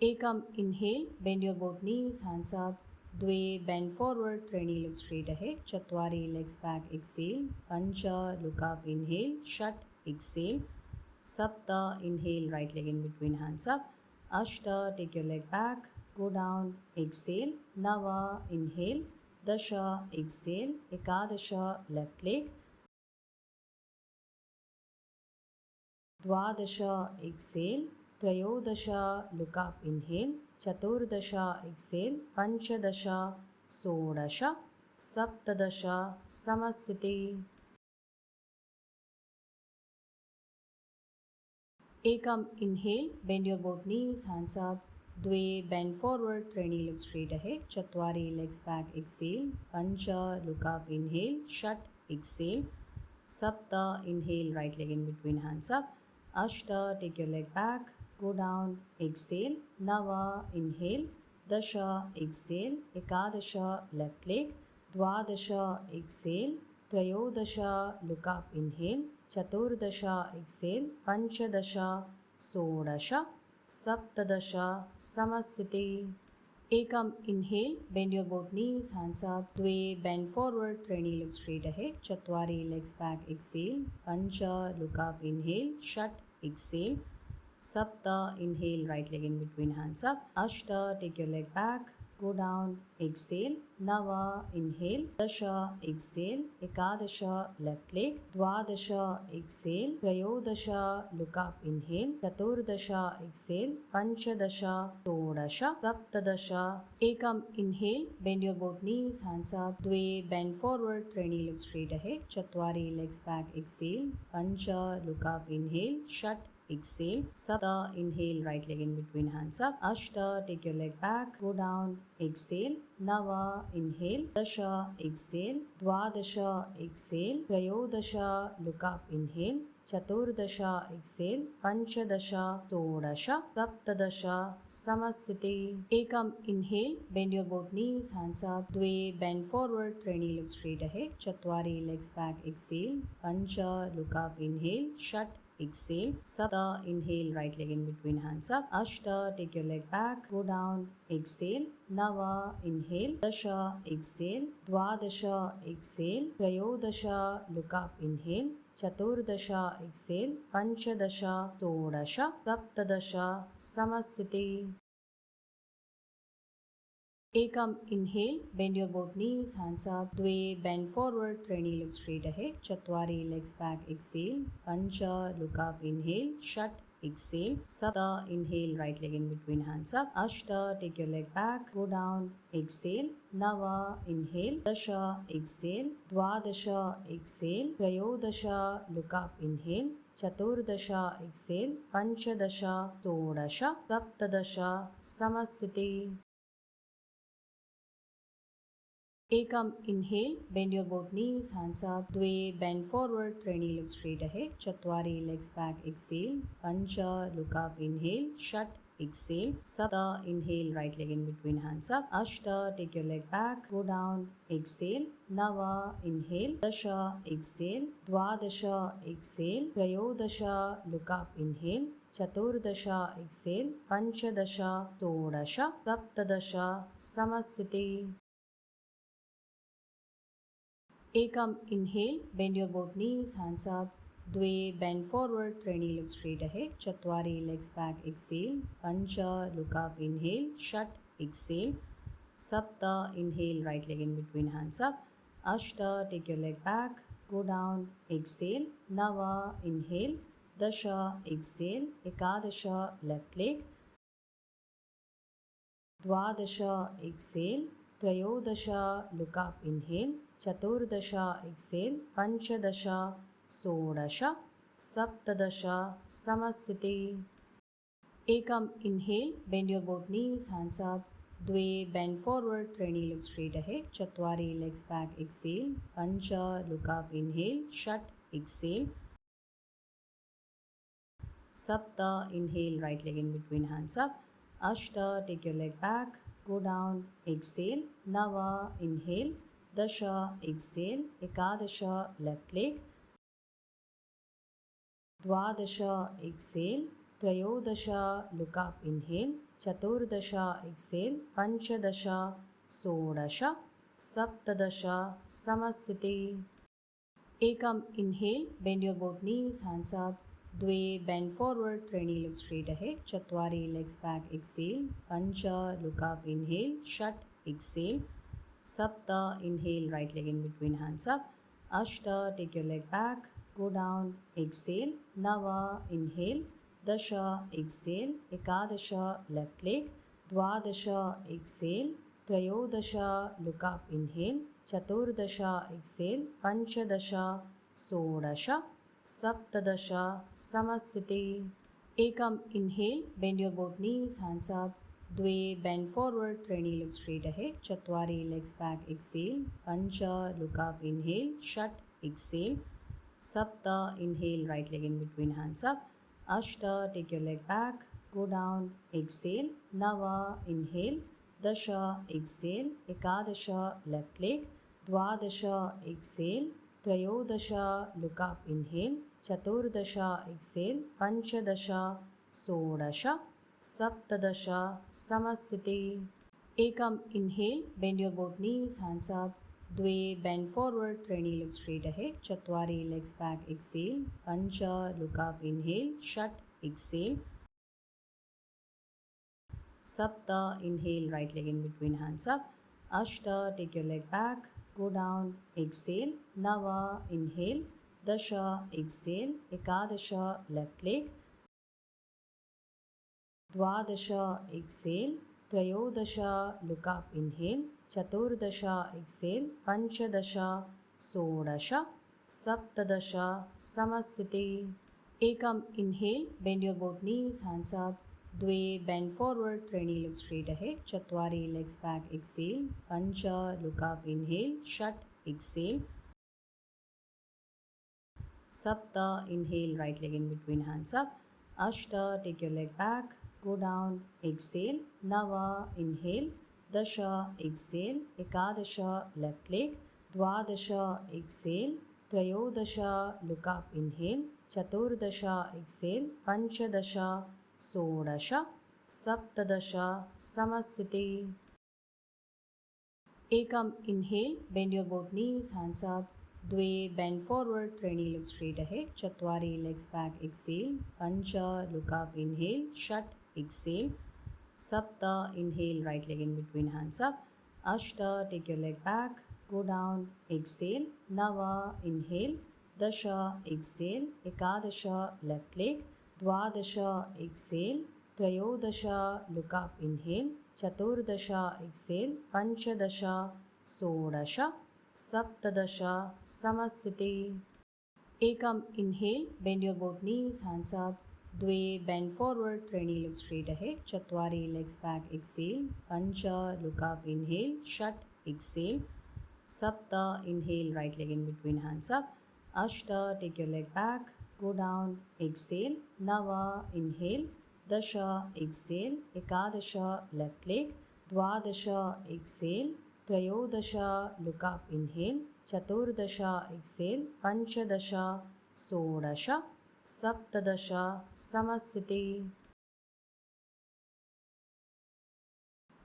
Ekam, inhale, bend your both knees, hands up. Dve, bend forward, Trini, look straight ahead. Chatvari, legs back, exhale. Pancha, look up, inhale. Shat, exhale. Sapta, inhale, right leg in between, hands up. Ashta, take your leg back, go down, exhale. Nava, inhale. Dasha, exhale. Ekadasha, left leg. Dvadasha, exhale. Trayodasha, look up, inhale. Chaturdasha, exhale. Panchadasha, Sodasha. Saptadasha, Samasthiti. Ekam, inhale, bend your both knees, hands up. Dve, bend forward, Trini, look straight ahead. Chatvari, legs back, exhale. Pancha, look up, inhale. Shat, exhale. Sapta, inhale, right leg in between, hands up. Ashta, take your leg back, go down, exhale. Nava, inhale. Dasha, exhale. Ekadasha, left leg. Dvadasha, exhale. Trayodasha, look up, inhale. Chaturdasha, exhale. Panchadasha, Sodasha. Saptadasha, Samasthiti. Ekam, inhale, bend your both knees, hands up. Dve, bend forward, Trini, look straight ahead. Chatvari, legs back, exhale. Pancha, look up, inhale. Shat, exhale. Sapta, inhale, right leg in between, hands up. Ashta, take your leg back, go down, exhale. Nava, inhale. Dasha, exhale. Ekadasha, left leg. Dvadasha, exhale. Trayodasha, look up, inhale. Chaturdasha, exhale. Panchadasha, Sodasha. Saptadasha. Ekam, inhale, bend your both knees, hands up. Dve, bend forward, Trini, look straight ahead. Chatvari, legs back, exhale. Pancha, look up, inhale. Shat, exhale. Sapta, inhale, right leg in between, hands up. Ashta, take your leg back, go down, exhale. Nava, inhale. Dasha, exhale. Dvadasha, exhale. Trayodasha, look up, inhale. Chaturdasha, exhale. Panchadasha, Sodasha. Saptadasha, Samasthiti. Ekam, inhale, bend your both knees, hands up. Dve, bend forward, Trini, look straight ahead. Chatvari, legs back, exhale. Pancha, look up, inhale. Shat, exhale. Sapta, inhale, right leg in between, hands up. Ashta, take your leg back, go down, exhale. Nava, inhale. Dasha, exhale. Dvadasha, exhale. Trayodasha, look up, inhale. Chaturdasha, exhale. Panchadasha, Sodasha. Saptadasha, Samasthiti. Ekam, inhale, bend your both knees, hands up. Dve, bend forward, Treni, look straight ahead. Chatwari, legs back, exhale. Pancha, look up, inhale. Shat, exhale. Sapta, inhale, right leg in between, hands up. Ashta, take your leg back, go down, exhale. Nava, inhale. Dasha, exhale. Dwadasha, exhale. Trayodasha, look up, inhale. Chaturdasha, exhale. Panchadasha, Sodasha, Saptadasha, Samasthiti. Ekam, inhale, bend your both knees, hands up. Dve, bend forward, Treni, look straight ahead. Chatwari, legs back, exhale. Pancha, look up, inhale. Shat, exhale. Sapta, inhale, right leg in between, hands up. Ashta, take your leg back, go down, exhale. Nava, inhale. Dasha, exhale. Dwadasha, exhale. Trayodasha, look up, inhale. Chaturdasha, exhale. Panchadasha, Sodasha, Saptadasha, Samasthiti. Ekam, inhale, bend your both knees, hands up. Dve, bend forward, Treni, look straight ahead. Chatwari, legs back, exhale. Pancha, look up, inhale. Shat, exhale. Sapta, inhale, right leg in between, hands up. Ashta, take your leg back, go down, exhale. Nava, inhale. Dasha, exhale. Ekadasha, left leg. Dwadasha, exhale. Trayodasha, look up, inhale. Chaturdasha, exhale. Panchadasha, Sodasha, Saptadasha, Samasthiti. Ekam, inhale, bend your both knees, hands up. Dve, bend forward, Treni, look straight ahead. Chatwari, legs back, exhale. Pancha, look up, inhale. Shat, exhale. Sapta, inhale, right leg in between, hands up. Ashta, take your leg back, go down, exhale. Nava, inhale. Dasha, exhale. Ekadasha, left leg. Dwadasha, exhale. Trayodasha, look up, inhale. Chaturdasha, exhale. Panchadasha, Sodasha, Saptadasha, Samasthiti. Ekam, inhale, bend your both knees, hands up. Dve, bend forward, Treni, look straight ahead. Chatwari, legs back, exhale. Pancha, look up, inhale. Shat, exhale. Sapta, inhale, right leg in between, hands up. Ashta, take your leg back, go down, exhale. Nava, inhale. Dasha, exhale. Ekadasha, left leg. Dwadasha, exhale. Trayodasha, look up, inhale. Chaturdasha, exhale. Panchadasha, Sodasha, Saptadasha, Samasthiti. Ekam, inhale, bend your both knees, hands up. Dve, bend forward, Treni, look straight ahead. Chatwari, legs back, exhale. Pancha, look up, inhale. Shat, exhale. Sapta, inhale, right leg in between, hands up. Ashta, take your leg back, go down, exhale. Nava, inhale. Dasha, exhale. Ekadasha, left leg. Dwadasha, exhale. Trayodasha, look up, inhale. Chaturdasha, exhale. Panchadasha, Sodasha, Saptadasha, Samasthiti. Ekam, inhale, bend your both knees, hands up. Dve, bend forward, Treni, look straight ahead. Chatwari, legs back, exhale. Pancha, look up, inhale. Shat, exhale. Sapta, inhale, right leg in between, hands up. Ashta, take your leg back, go down, exhale. Nava, inhale. Dasha, exhale. Ekadasha, left leg. Dwadasha, exhale. Trayodasha, look up, inhale. Chaturdasha, exhale. Panchadasha, Sodasha, Saptadasha, Samasthiti. Ekam, inhale, bend your both knees, hands up. Dve, bend forward, Treni, look straight ahead. Chatwari, legs back, exhale. Pancha, look up, inhale. Shat, exhale. Sapta, inhale, right leg in between, hands up. Ashta, take your leg back, go down, exhale. Nava, inhale. Dasha, exhale. Ekadasha, left leg. Dwadasha, exhale. Trayodasha, look up, inhale. Chaturdasha, exhale. Panchadasha, Sodasha, Saptadasha, Samasthiti. Ekam, inhale, bend your both knees, hands up. Dve, bend forward, Treni, look straight ahead. Chatwari, legs back, exhale. Pancha, look up, inhale. Shat, exhale. Sapta, inhale, right leg in between, hands up. Ashta, take your leg back, go down, exhale. Nava, inhale. Dasha, exhale. Ekadasha, left leg. Dvadasha, exhale. Trayodasha, look up, inhale. Chaturdasha, exhale. Panchadasha, Sodasha. Saptadasha, Samastiti. Ekam, inhale, bend your both knees, hands up. Dve, bend forward, Treni, look straight ahead. Chatwari, legs back, exhale. Pancha, look up, inhale. Shat, exhale. Sapta, inhale, right leg in between, hands up. Ashta, take your leg back, go down, exhale. Nava, inhale. Dasha, exhale. Ekadasha, left leg. Dvadasha, exhale. Trayodasha, look up, inhale. Chaturdasha, exhale. Panchadasha, Sodasha. Saptadasha, Samastiti.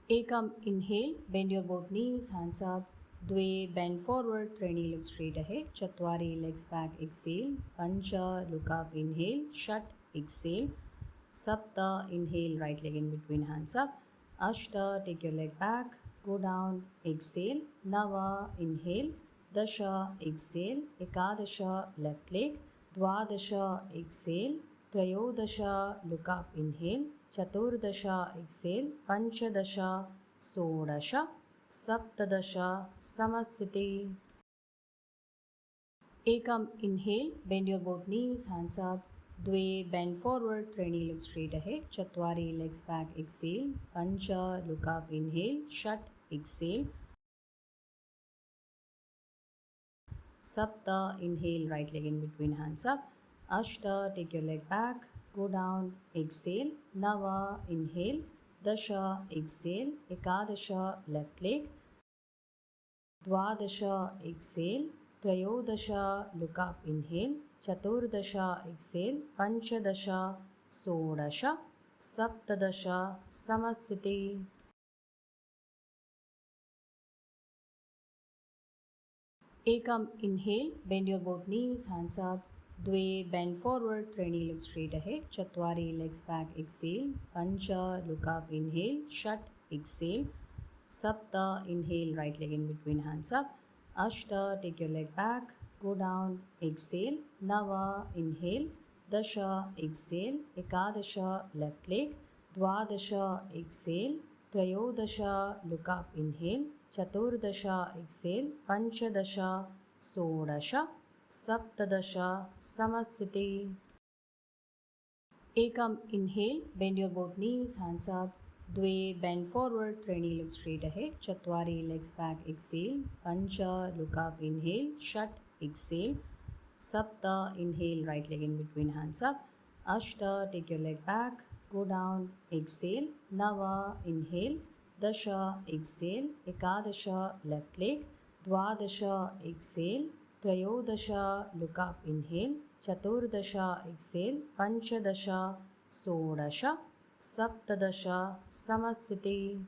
Ekam, inhale, bend your both knees, hands up. Dve, bend forward, Treni, look straight ahead. Chatwari, legs back, exhale. Pancha, look up, inhale. Shat, exhale. Sapta, inhale, right leg in between, hands up. Ashta, take your leg back, go down, exhale. Nava, inhale. Dasha, exhale. Ekadasha, left leg. Dvadasha, exhale. Trayodasha, look up, inhale. Chaturdasha, exhale. Panchadasha, Sodasha. Saptadasha, Samastiti. Ekam, inhale, bend your both knees, hands up. Dve, bend forward, Treni, look straight ahead. Chatwari, legs back, exhale. Pancha, look up, inhale. Shat, exhale. Sapta, inhale, right leg in between, hands up. Ashta, take your leg back, go down, exhale. Nava, inhale. Dasha, exhale. Ekadasha, left leg. Dvadasha, exhale. Trayodasha, look up, inhale. Chaturdasha, exhale. Panchadasha, Sodasha. Saptadasha, Samastiti. Ekam, inhale, bend your both knees, hands up. Dve, bend forward, Treni, look straight ahead. Chatwari, legs back, exhale. Pancha, look up, inhale. Shat, exhale. Sapta, inhale, right leg in between, hands up. Ashta, take your leg back, go down, exhale. Nava, inhale. Dasha, exhale. Ekadasha, left leg. Dvadasha, exhale. Trayodasha, look up, inhale. Chaturdasha, exhale. Panchadasha, Sodasha. Saptadasha, Samastiti. Ekam, inhale, bend your both knees, hands up. Dve, bend forward, Treni, look straight ahead. Chatwari, legs back, exhale. Pancha, look up, inhale. Shat, exhale. Sapta, inhale, right leg in between, hands up. Ashta, take your leg back, go down, exhale. Nava, inhale. Dasha, exhale. Ekadasha, left leg. Dvadasha, exhale. Trayodasha, look up, inhale. Chaturdasha, exhale. Panchadasha, Sodasha. Saptadasha, Samastiti.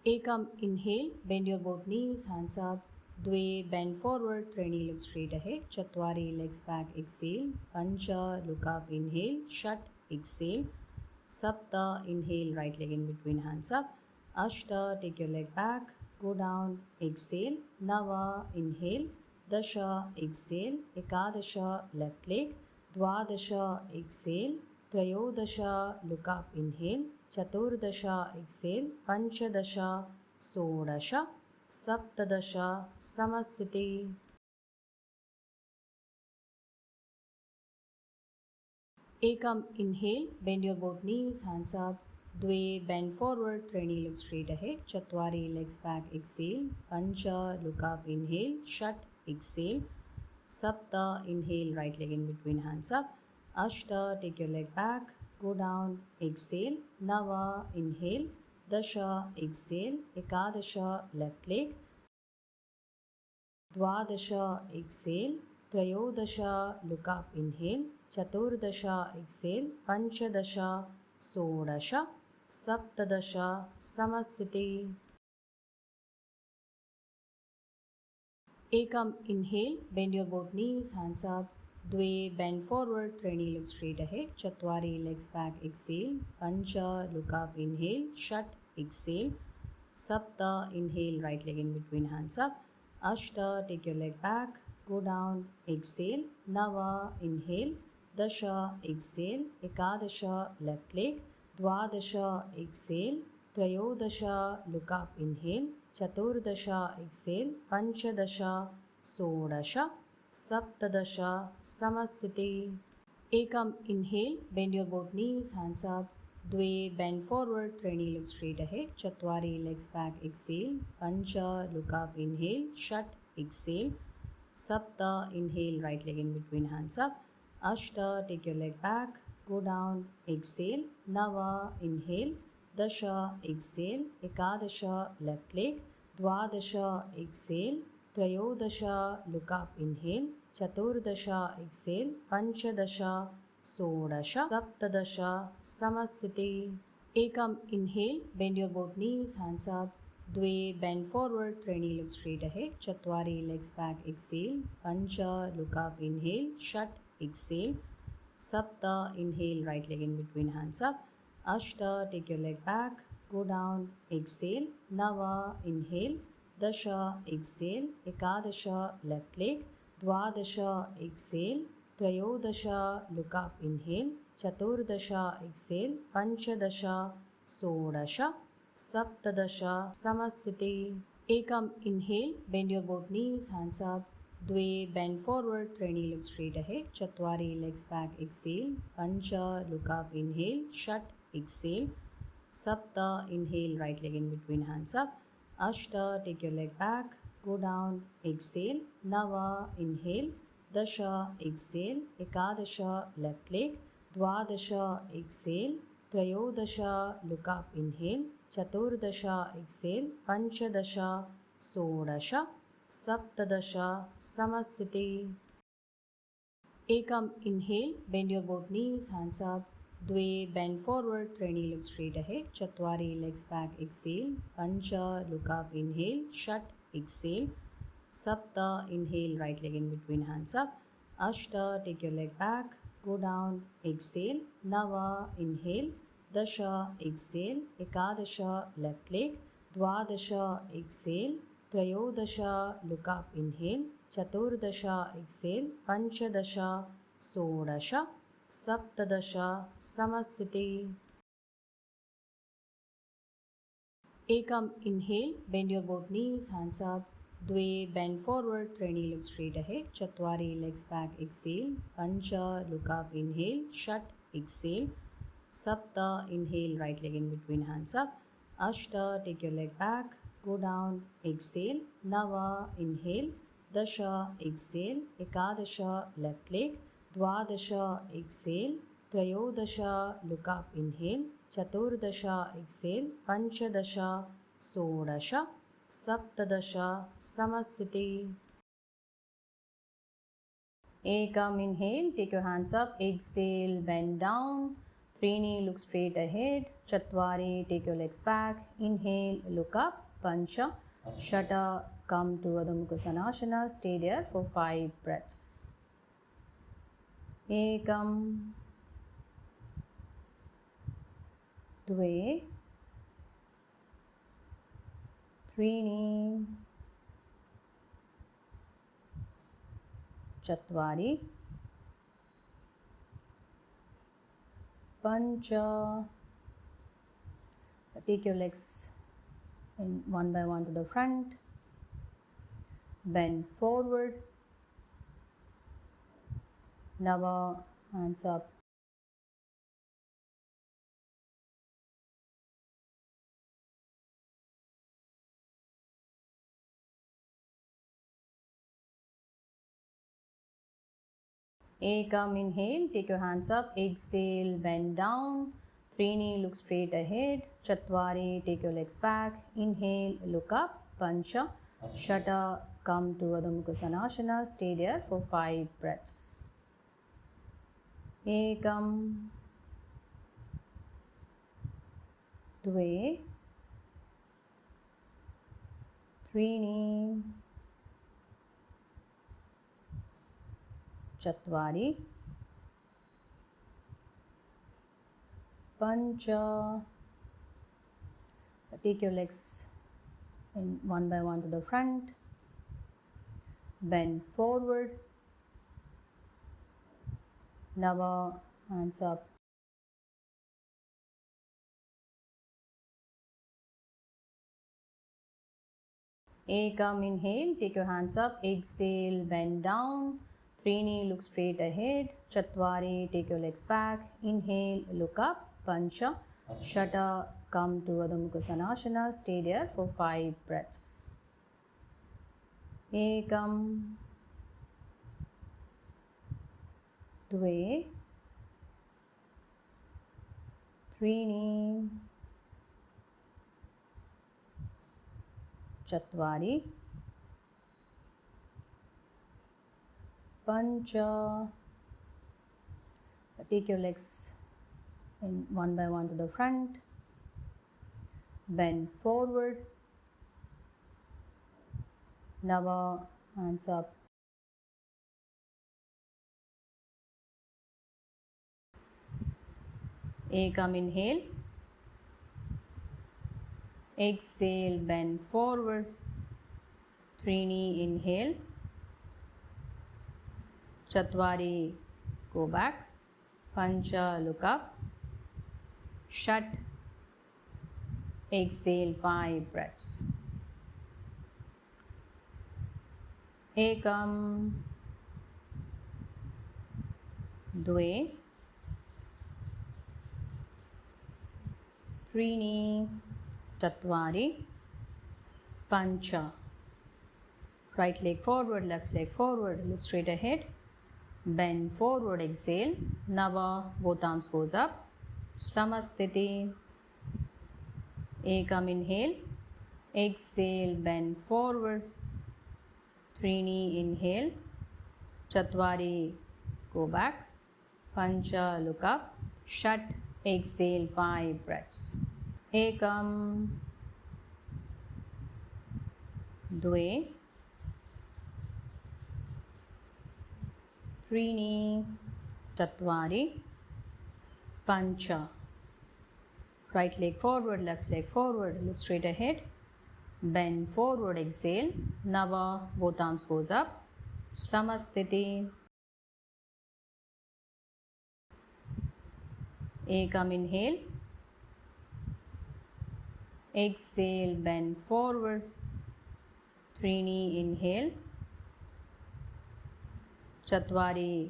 Ekam, inhale, bend your both knees, hands up. Dve, bend forward, Treni, look straight ahead. Chatwari, legs back, exhale. Pancha, look up, inhale. Shat, exhale. Sapta, inhale, right leg in between, hands up. Ashta, take your leg back, go down, exhale. Nava, inhale. Dasha, exhale. Ekadasha, left leg. Dvadasha, exhale. Trayodasha, look up, inhale. Chaturdasha, exhale. Panchadasha, Sodasha. Saptadasha, Samastiti. Ekam, inhale, bend your both knees, hands up. Dve, bend forward, Treni, look straight ahead. Chatwari, legs back, exhale. Pancha, look up, inhale. Shat, exhale. Sapta, inhale, right leg in between, hands up. Ashta, take your leg back, go down, exhale. Nava, inhale. Dasha, exhale. Ekadasha, left leg. Dvadasha, exhale. Trayodasha, look up, inhale. Chaturdasha, exhale. Panchadasha, Sodasha. Saptadasha, Samastiti. Ekam, inhale, bend your both knees, hands up. द्वे bend forward, त्रीणि look straight ahead, चत्वारि legs back, exhale, पंच look up, inhale, षट् exhale, सप्त inhale, right leg in between hands up, अष्ट take your leg back, go down, exhale, नव inhale, दश exhale, एकादश left leg, द्वादश exhale, त्रयोदश look up, inhale, चतुर्दश exhale, पंचदश षोडश सप्तदश समस्थिति एकम inhale, bend your both knees, hands up, द्वे bend forward, त्रीणि look straight ahead, चत्वारि legs back, exhale, पंच look up, inhale, षट् exhale, सप्त inhale, right leg in between hands up, अष्ट take your leg back, go down, exhale, नव inhale, दश exhale, एकादश left leg, द्वादश exhale, त्रयोदश look up, inhale, चतुर्दश exhale, पंचदश षोडश सप्तदश समस्थिति एकम inhale, bend your both knees, hands up, द्वे bend forward, त्रीणि look straight ahead, चत्वारि legs back, exhale, पंच look up, inhale, षट् exhale, सप्त inhale, right leg in between hands up, अष्ट take your leg back, go down, exhale, नव inhale, दश exhale, एकादश left leg, द्वादश exhale, त्रयोदश look up, inhale, चतुर्दश exhale, पंचदश षोडश सप्तदश समस्थिति एकम inhale, bend your both knees, hands up, द्वे bend forward, त्रीणि look straight ahead, चत्वारि legs back, exhale, पंच look up, inhale, षट् exhale, सप्त inhale, right leg in between hands up, अष्ट take your leg back, go down, exhale, नव inhale, दश exhale, एकादश left leg, द्वादश exhale, त्रयोदश look up, inhale, चतुर्दश exhale, पंचदश षोडश सप्तदश समस्थिति एकम inhale, bend your both knees, hands up, द्वे bend forward, त्रीणि look straight ahead, चत्वारि legs back, exhale, पंच look up, inhale, षट् exhale, सप्त inhale, right leg in between hands up, अष्ट take your leg back, go down, exhale, नव inhale, दश exhale, एकादश left leg, द्वादश exhale, त्रयोदश look up, inhale, चतुर्दश exhale, पंचदश षोडश सप्तदश समस्थिति एकम inhale, bend your both knees, hands up, द्वे bend forward, त्रीणि look straight ahead, चत्वारि legs back, exhale, पंच look up, inhale, षट् exhale, सप्त inhale, right leg in between hands up, अष्ट take your leg back, go down, exhale, नव inhale, दश exhale, एकादश left leg, द्वादश exhale, त्रयोदश look up, inhale, चतुर्दश exhale, पंचदश षोडश सप्तदश समस्थिति एकम inhale, take your hands up, exhale, bend down, त्रीणि look straight ahead, चत्वारि take your legs back, inhale, look up, पंच षट् come to Adho Mukha Svanasana, stay there for 5 breaths. एकम द्वे त्रीणि चत्वारि पंच take your legs in one by one to the front, bend forward, nava, hands up, ekam inhale, take your hands up, exhale, bend down, त्रीणि look straight ahead, चत्वारि take your legs back, inhale, look up, पंच षट् come to Adho Mukha Svanasana, stay there for 5 breaths. एकम द्वे त्रीणि चत्वारि पंच. Take your legs in one by one to the front. Bend forward. Nava, hands up. Ekam, inhale, take your hands up. Exhale, bend down. Trini, look straight ahead. Chatwari, take your legs back. Inhale, look up. Pancha. Shata, come to Adho Mukha Svanasana. Stay there for 5 breaths. Ekam, Dve, Trini, Chatwari, Pancha. Take your legs in one by one to the front. Bend forward. Nava, hands up. Ekam, inhale. Exhale, bend forward. Trini, inhale. Chatwari, go back. Pancha, look up. Shat, exhale 5 breaths. Ekam, Dve, Trini, Chatwari, Pancha. Right leg forward, left leg forward, look straight ahead. Bend forward, exhale. Nava, both arms goes up. Samastiti. Ekam, inhale. Exhale, bend forward. Trini, inhale. Chatwari, go back. Pancha, look up. Shat, exhale 5 breaths. Ekam, Dve, Trini, Chatwari, Pancha. Right leg forward, left leg forward, look straight ahead. Bend forward, exhale. Nava, both arms goes up. Samastiti. Ekam, inhale. Exhale, bend forward. Trini, inhale. Chatwari,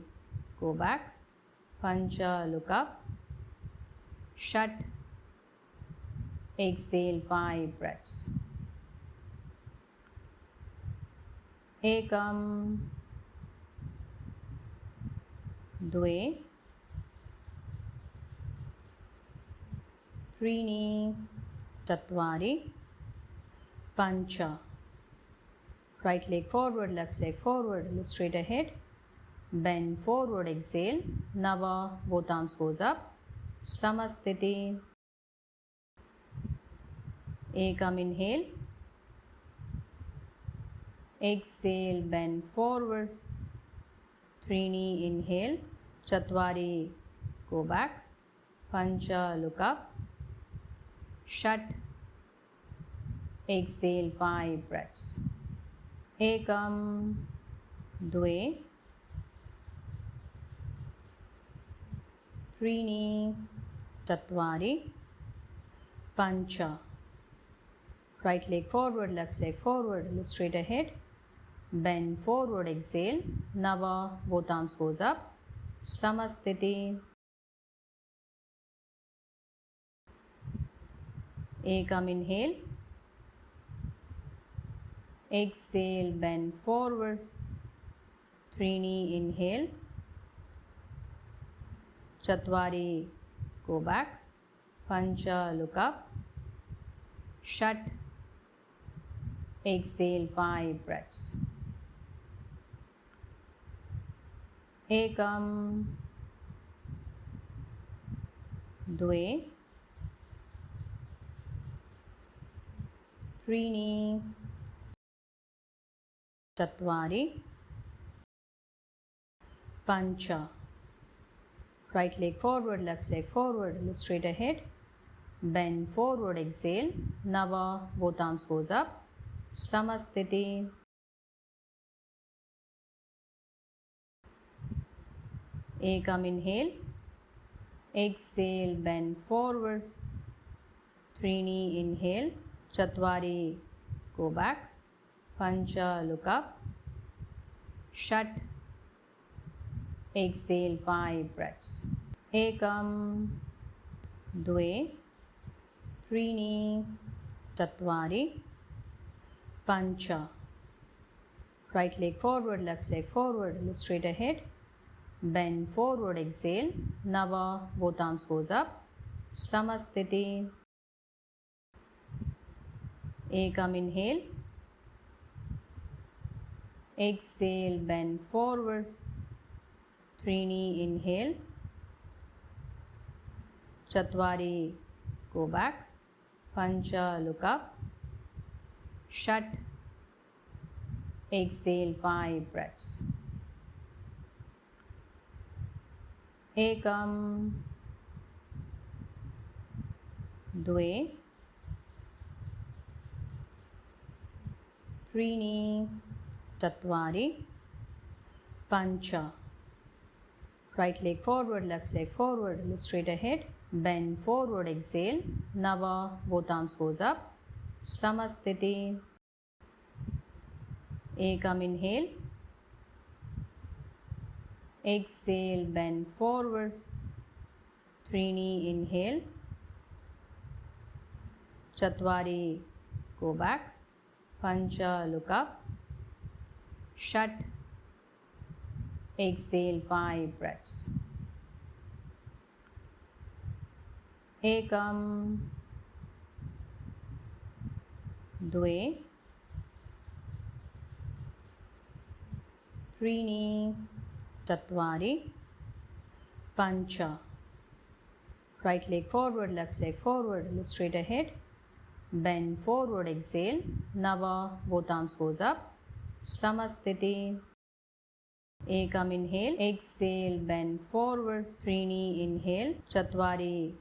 go back. Pancha, look up. Shat, exhale 5 breaths. Ekam, Dve, Trini, Chatwari, Pancha. Right leg forward, left leg forward, look straight ahead. Bend forward, exhale. Nava, both arms goes up. Samastiti. Ekam, inhale. Exhale, bend forward. Trini, inhale. Chatwari, go back. Pancha, look up. Shat, exhale 5 breaths. Ekam, Dve, Trini, Chatwari, Pancha. Right leg forward, left leg forward, look straight ahead. Bend forward, exhale. Nava, both arms goes up. Samastiti. Ekam, inhale. Exhale, bend forward. Trini, inhale. Chatwari, go back. Pancha, look up. Shat, exhale 5 breaths. Ekam, Dve, Trini, Chatwari, Pancha. Right leg forward, left leg forward, look straight ahead. Bend forward, exhale. Nava, both arms goes up. Samasthiti. Ekam, inhale. Exhale, bend forward. Trini, inhale. Chatvari, go back. Pancha, look up. Shat. Exhale, 5 breaths. Ekam, Dve, Trini, Chatvari, Pancha. Right leg forward, left leg forward, look straight ahead. Bend forward, exhale. Nava, both arms goes up. Samasthiti. Ekam, inhale. Exhale, bend forward. Trini, inhale. Chatvari, go back. Pancha, look up. Shat. Exhale, 5 breaths. Ekam, Dve, Trini, Chatvari, Pancha. Right leg forward, left leg forward, look straight ahead. Bend forward, exhale. Nava, both arms goes up. Samasthiti. Ekam, inhale. Exhale, bend forward. Trini, inhale. Chatvari, go back. Pancha, look up. Shat. Exhale, 5 breaths. Ekam, Dve, Trini, Chatvari, Pancha. Right leg forward, left leg forward, look straight ahead. Bend forward, exhale. Nava, both arms goes up. Samasthiti. Ekam, inhale. Exhale, bend forward. Trini, inhale. Chatvari,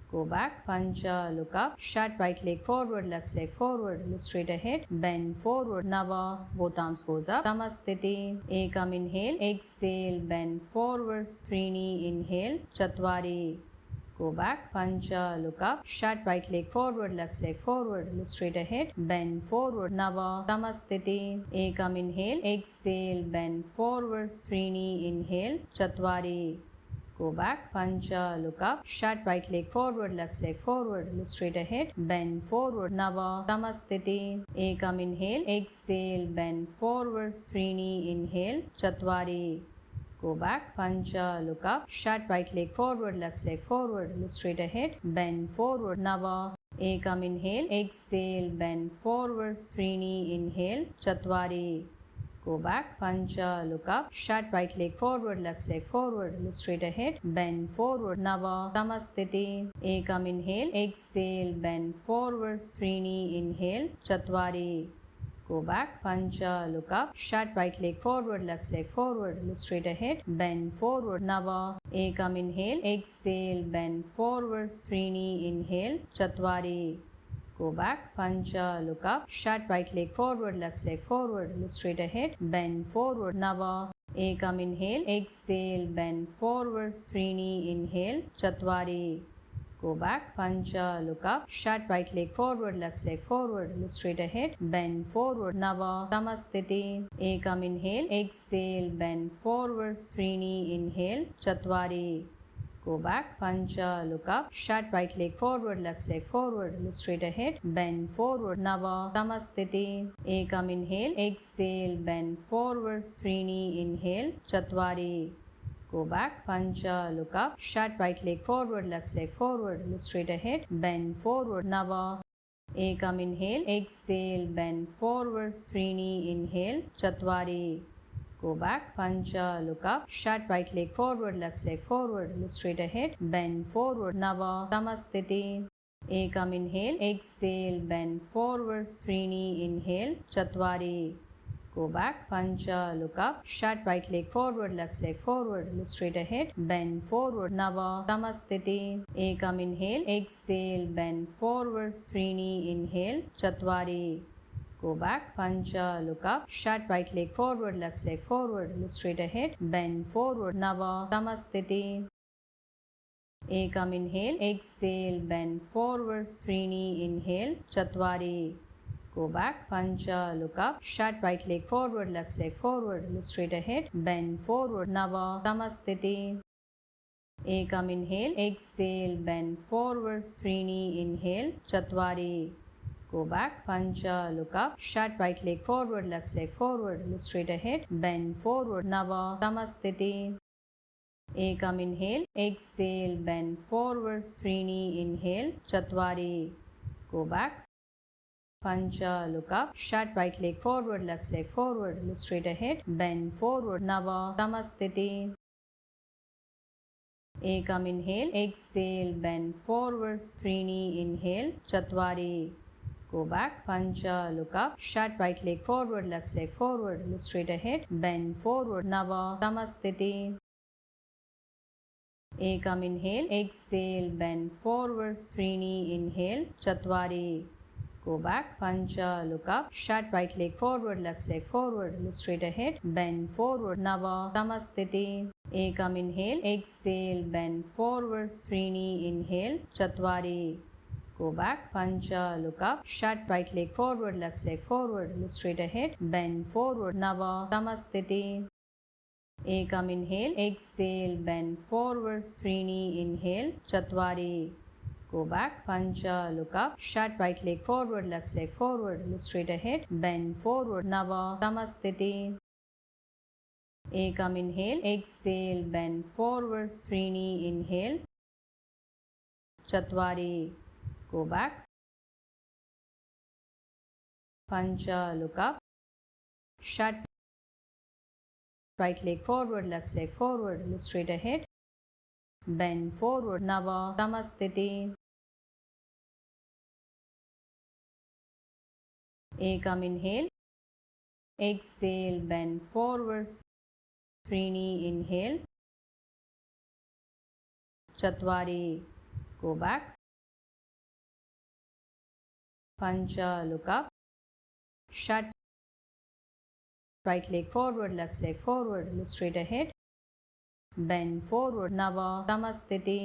go back. Pancha, look up. Shat. Right leg forward, left leg forward, look straight ahead. Bend forward. Nava, both arms goes up. Samasthiti. Ekam, inhale. Exhale, bend forward. Trini, inhale. Chatvari, go back. Pancha, look up. Shat. Right leg forward, left leg forward, look straight ahead. Bend forward. Nava, Samasthiti. Ekam, inhale. Exhale, bend forward. Trini, inhale. Chatvari, go back. Pancha, look up. Shat. Right leg forward, left leg forward, look straight ahead. Bend forward. Nava, Samasthiti. Ekam, inhale. Exhale, bend forward. Trini, inhale. Chatvari, go back. Pancha, look up. Shat. Right leg forward, left leg forward, look straight ahead. Bend forward. Nava. Ekam, inhale. Exhale, bend forward. Trini, inhale. Chatvari, go back. Pancha, look up. Shat. Right leg forward, left leg forward, look straight ahead. Bend forward. Nava, Samasthiti. Ekam, inhale. Exhale, bend forward. Trini, inhale. Chatvari, go back. Pancha, look up. Shat. Right leg forward, left leg forward, look straight ahead. Bend forward. Nava. Ekam, inhale. Exhale, bend forward. Trini, inhale. Chatvari, go back. Pancha, look up. Shat. Right leg forward, left leg forward, look straight ahead. Bend forward. Nava. Ekam, inhale. Exhale, bend forward. Trini, inhale. Chatvari, go back. Pancha, look up. Shat. Right leg forward, left leg forward, look straight ahead. Bend forward. Nava, Samasthiti. Ekam, inhale. Exhale, bend forward. Trini, inhale. Chatvari, go back. Pancha, look up. Shat. Right leg forward, left leg forward, look straight ahead. Bend forward. Nava, Samasthiti. Ekam, inhale. Exhale, bend forward. Trini, inhale. Chatvari, go back. Pancha, look up. Shat. Right leg forward, left leg forward, look straight ahead. Bend forward. Nava. Ekam, inhale. Exhale, bend forward. Trini, inhale. Chatvari, go back. Pancha, look up. Shat. Right leg forward, left leg forward, look straight ahead. Bend forward. Nava, Samasthiti. Ekam, inhale. Exhale, bend forward. Trini, inhale. Chatvari, go back, Pancha, look up, Shat, right leg forward, left leg forward, look straight ahead, bend forward, Nava, Samasthiti, Ekam, inhale, exhale, bend forward, Trini, inhale, Chatwari, go back, Pancha, look up, Shat, right leg forward, left leg forward, look straight ahead, bend forward, Nava, Samasthiti, Ekam, inhale, exhale, bend forward, Trini, inhale, Chatwari, go back, Pancha, look up, Shat, right leg forward, left leg forward, look straight ahead, bend forward, Nava, Samasthiti, Ekam, inhale, exhale, bend forward, Trini, inhale, Chatwari, go back, Pancha, look up, Shat, right leg forward, left leg forward, look straight ahead, bend forward, Nava, Samasthiti, Ekam, inhale, exhale, bend forward, Trini, inhale, Chatwari, go back, Pancha, look up, Shat, right leg forward, left leg forward, look straight ahead, bend forward, Nava, Samasthiti, Ekam, inhale, exhale, bend forward, Trini, inhale, Chatwari, go back, Pancha, look up, Shat, right leg forward, left leg forward, look straight ahead, bend forward, Nava, Samasthiti, Ekam, inhale, exhale, bend forward, Trini, inhale, Chatwari, go back, Pancha, look up, Shat, right leg forward, left leg forward, look straight ahead, bend forward, Nava, Samasthiti, Ekam, inhale, exhale, bend forward, Trini, inhale, Chatwari, go back, Pancha, look up, Shat, right leg forward, left leg forward, look straight ahead, bend forward, Nava, Samasthiti, Ekam, inhale, exhale, bend forward, Trini, inhale, Chatwari, go back, Pancha, look up, Shat, right leg forward, left leg forward, look straight ahead, bend forward, Nava, Samasthiti, Ekam, inhale, exhale, bend forward, Trini, inhale, Chatwari, go back, Pancha, look up, Shat, right leg forward, left leg forward, look straight ahead, bend forward, Nava, Samasthiti, Ekam, inhale, exhale, bend forward, Trini, inhale, Chatwari, go back, Pancha, look up, Shat, right leg forward, left leg forward, look straight ahead, bend forward, Nava, Samasthiti,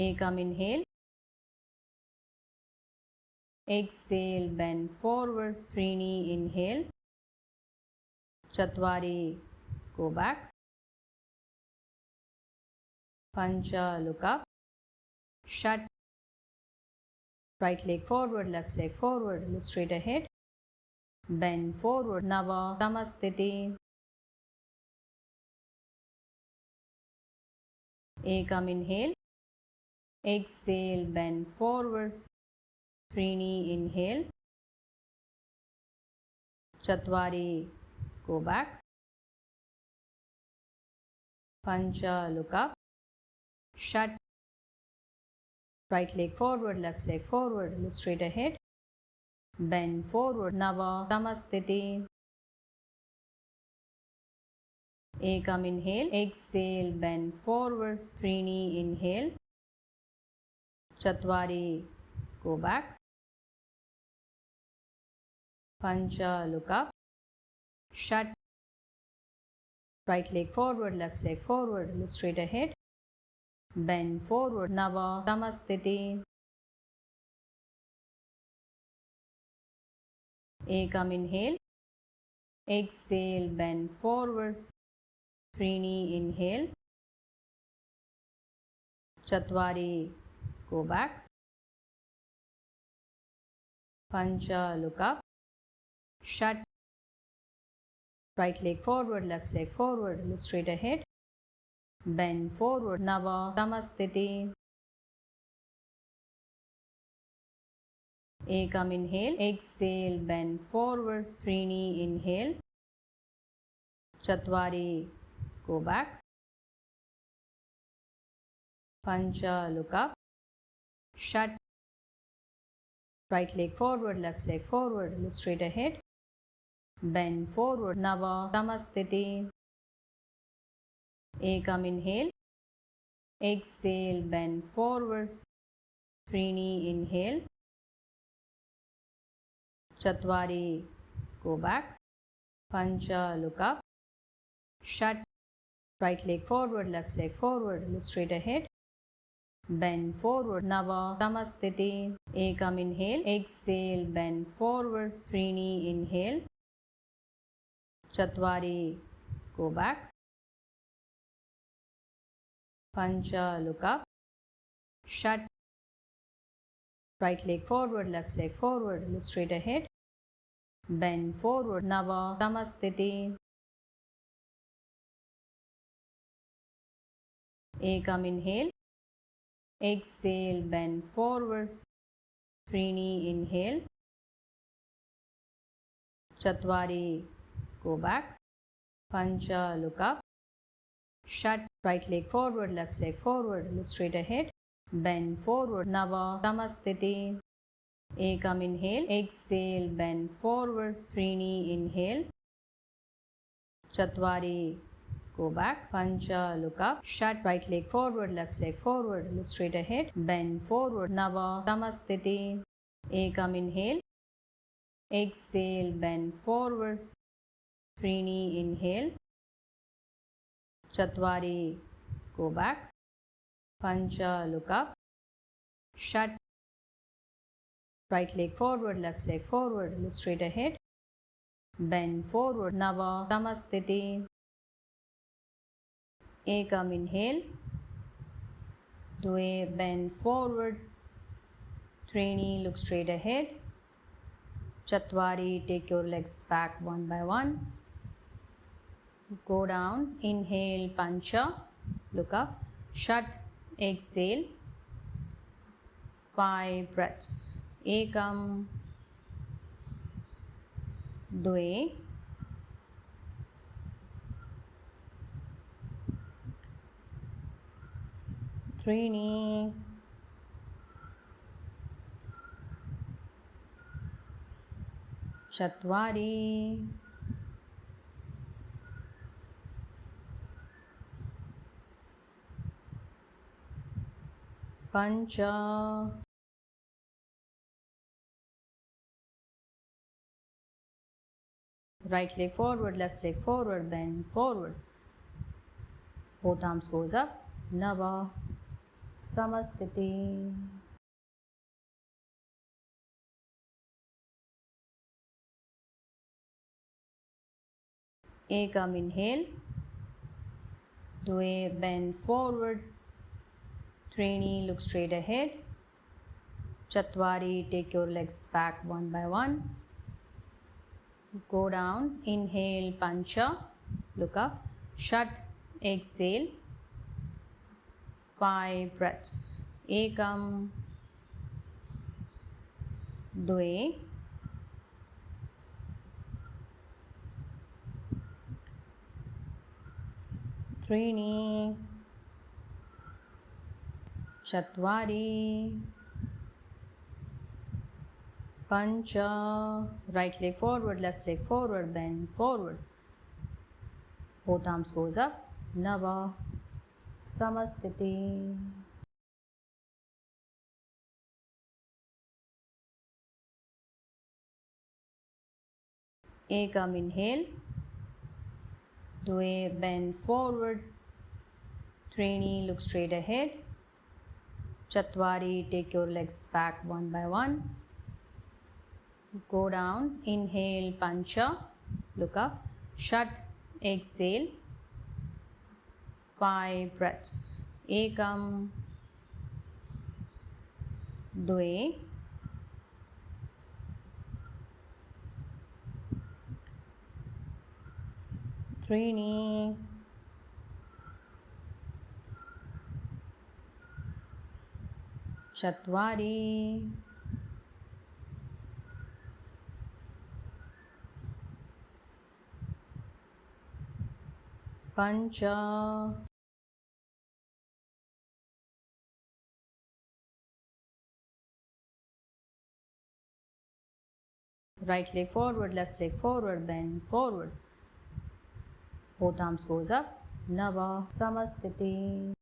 Ekam, inhale, exhale, bend forward, Trini, inhale, Chatwari, go back, Pancha, look up, Shat, right leg forward, left leg forward, look straight ahead, bend forward, Nava, Samasthiti, Ekam, inhale, exhale, bend forward, Trini, inhale, Chatwari, go back, Pancha, look up, Shat, right leg forward, left leg forward, look straight ahead, bend forward, Nava, Samasthiti, Ekam, inhale, exhale, bend forward, Trini, inhale, Chatwari, go back, Pancha, look up, Shat, right leg forward, left leg forward, look straight ahead, bend forward, Nava, Samasthiti, Ekam, inhale, exhale, bend forward, Trini, inhale, Chatwari, go back, Pancha, look up, Shat, right leg forward, left leg forward, look straight ahead, bend forward, Nava, Samasthiti, Ekam, inhale, exhale, bend forward, Trini, inhale, Chatwari, go back, Pancha, look up, Shat, right leg forward, left leg forward, look straight ahead, bend forward, Nava, Samasthiti, Ekam, inhale, exhale, bend forward, Trini, inhale, Chatwari, go back, Pancha, look up, Shat, right leg forward, left leg forward, look straight ahead, bend forward, Nava, Samasthiti, Ekam, inhale, exhale, bend forward, Trini, inhale, Chatwari, go back, Pancha, look up, Shat, right leg forward, left leg forward, look straight ahead, bend forward, Nava, Samasthiti, Ekam, inhale, exhale, bend forward, Trini, inhale, Chatwari, go back, Pancha, look up, Shat, right leg forward, left leg forward, look straight ahead, bend forward, Nava, Samasthiti, Ekam, inhale, exhale, bend forward, Trini, inhale, Chatwari, go back, Pancha, look up, Shat, right leg forward, left leg forward, look straight ahead, bend forward, Nava, Samasthiti, Ekam, inhale, exhale, bend forward, Trini, inhale, Chatwari, go back, Pancha, look up, Shat, right leg forward, left leg forward, look straight ahead, bend forward, Nava, Samasthiti, Ekam, inhale, Dve, bend forward, Trini, look straight ahead, Chatwari, take your legs back one by one, go down, inhale, Pancha, look up, Shat, exhale, 5 breaths, Ekam, Dve, Trini, Chatwari, Pancha, right leg forward, left leg forward, bend forward, both arms goes up, Nava, Samasthiti, Ekam, inhale, Dve, bend forward, Trini, look straight ahead, Chatwari, take your legs back one by one, go down, inhale, Pancha, look up, Shat, exhale, 5 breaths, Ekam, Dve, Trini, Chatwari, Pancha, right leg forward, left leg forward, bend forward, both arms goes up, Nava, Samasthiti, Ekam, inhale, Dve, bend forward, Trini, look straight ahead, Chatwari, take your legs back one by one, go down, inhale, Pancha, look up, Shat, exhale, 5 breaths, Ekam, Dve, Trini, Chatwari, Pancha, Right leg forward, left leg forward, bend forward. Both arms goes up. Nava Samastiti.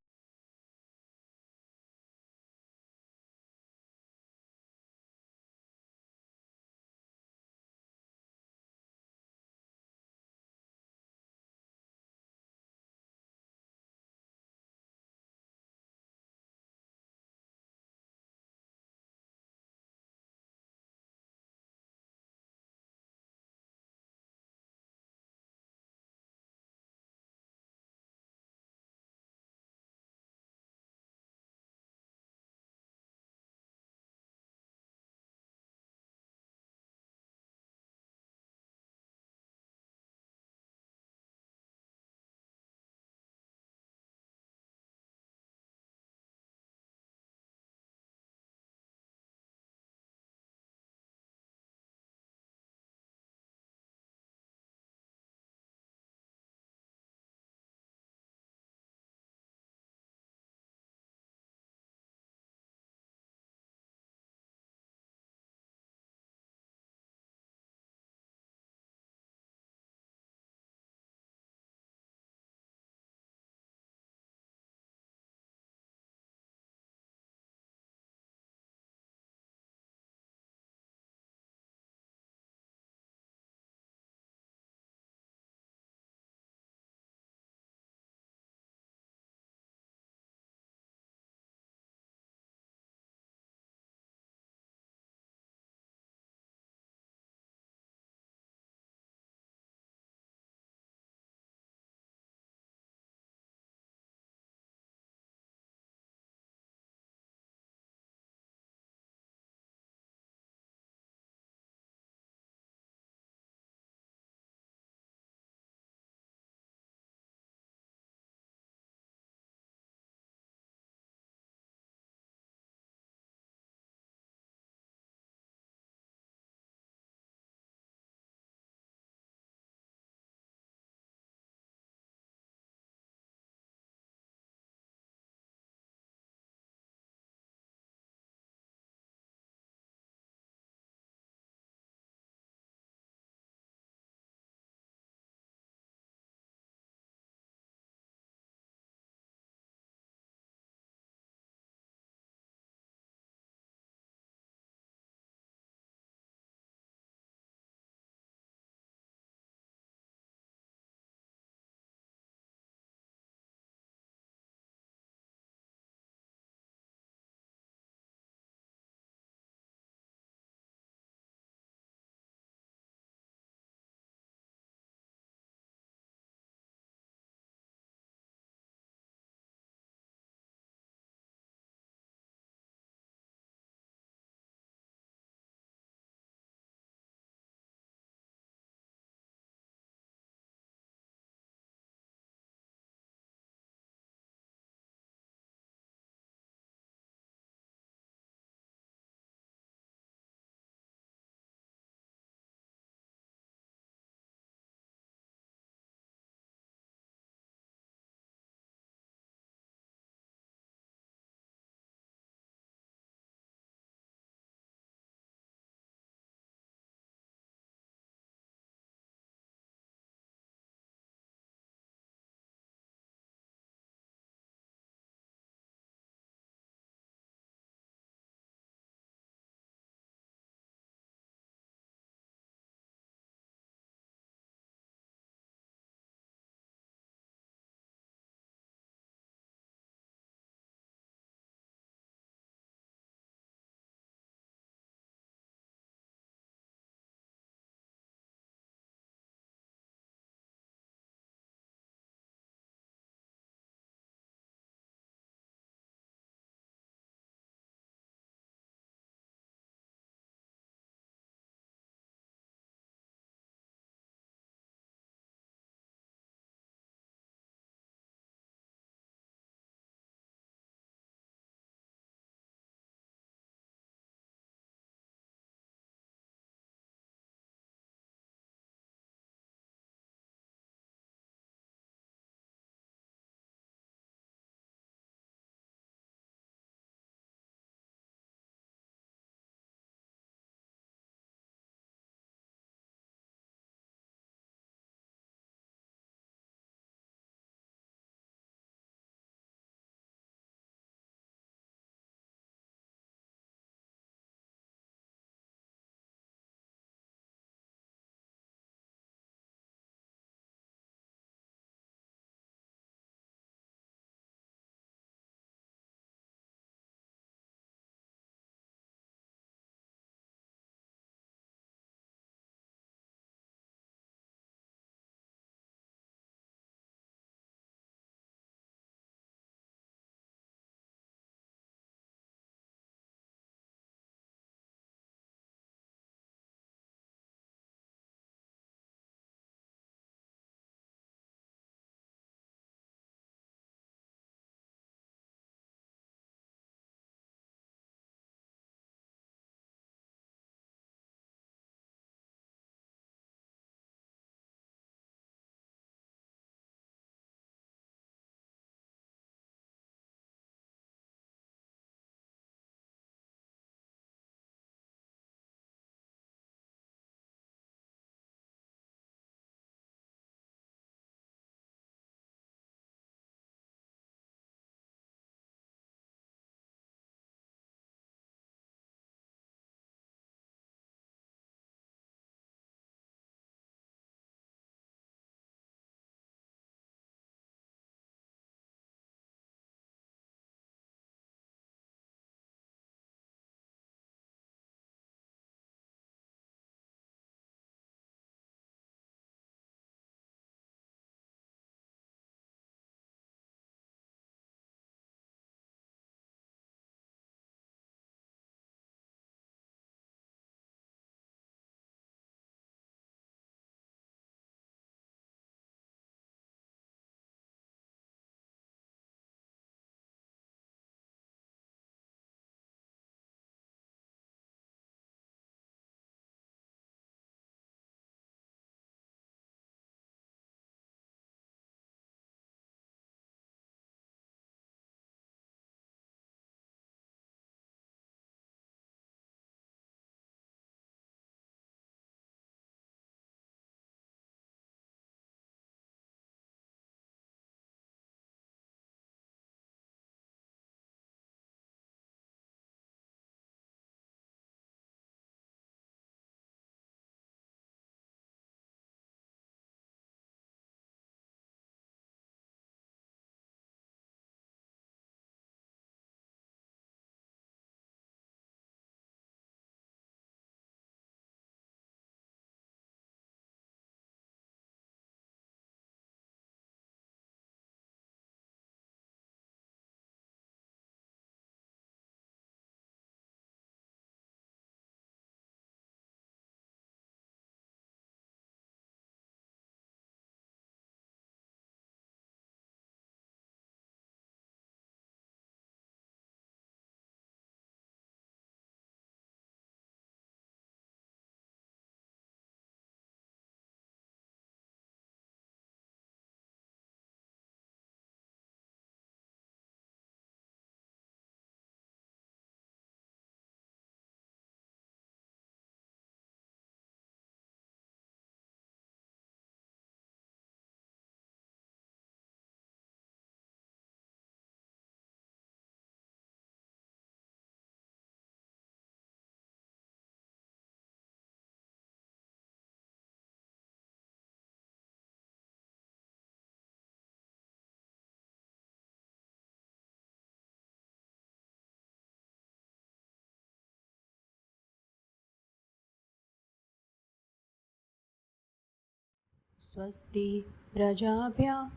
स्वस्ति प्रजाभ्यः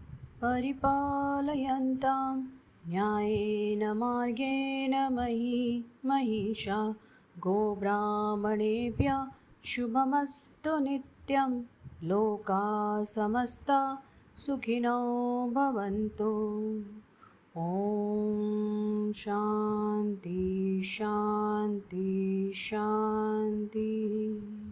परिपालयन्तां न्यायेन मार्गेण महिषा गोब्राह्मणेभ्यः शुभमस्तु नित्यं लोकाः समस्ताः सुखिनो भवन्तु। ॐ शान्ति शान्ति शान्तिः।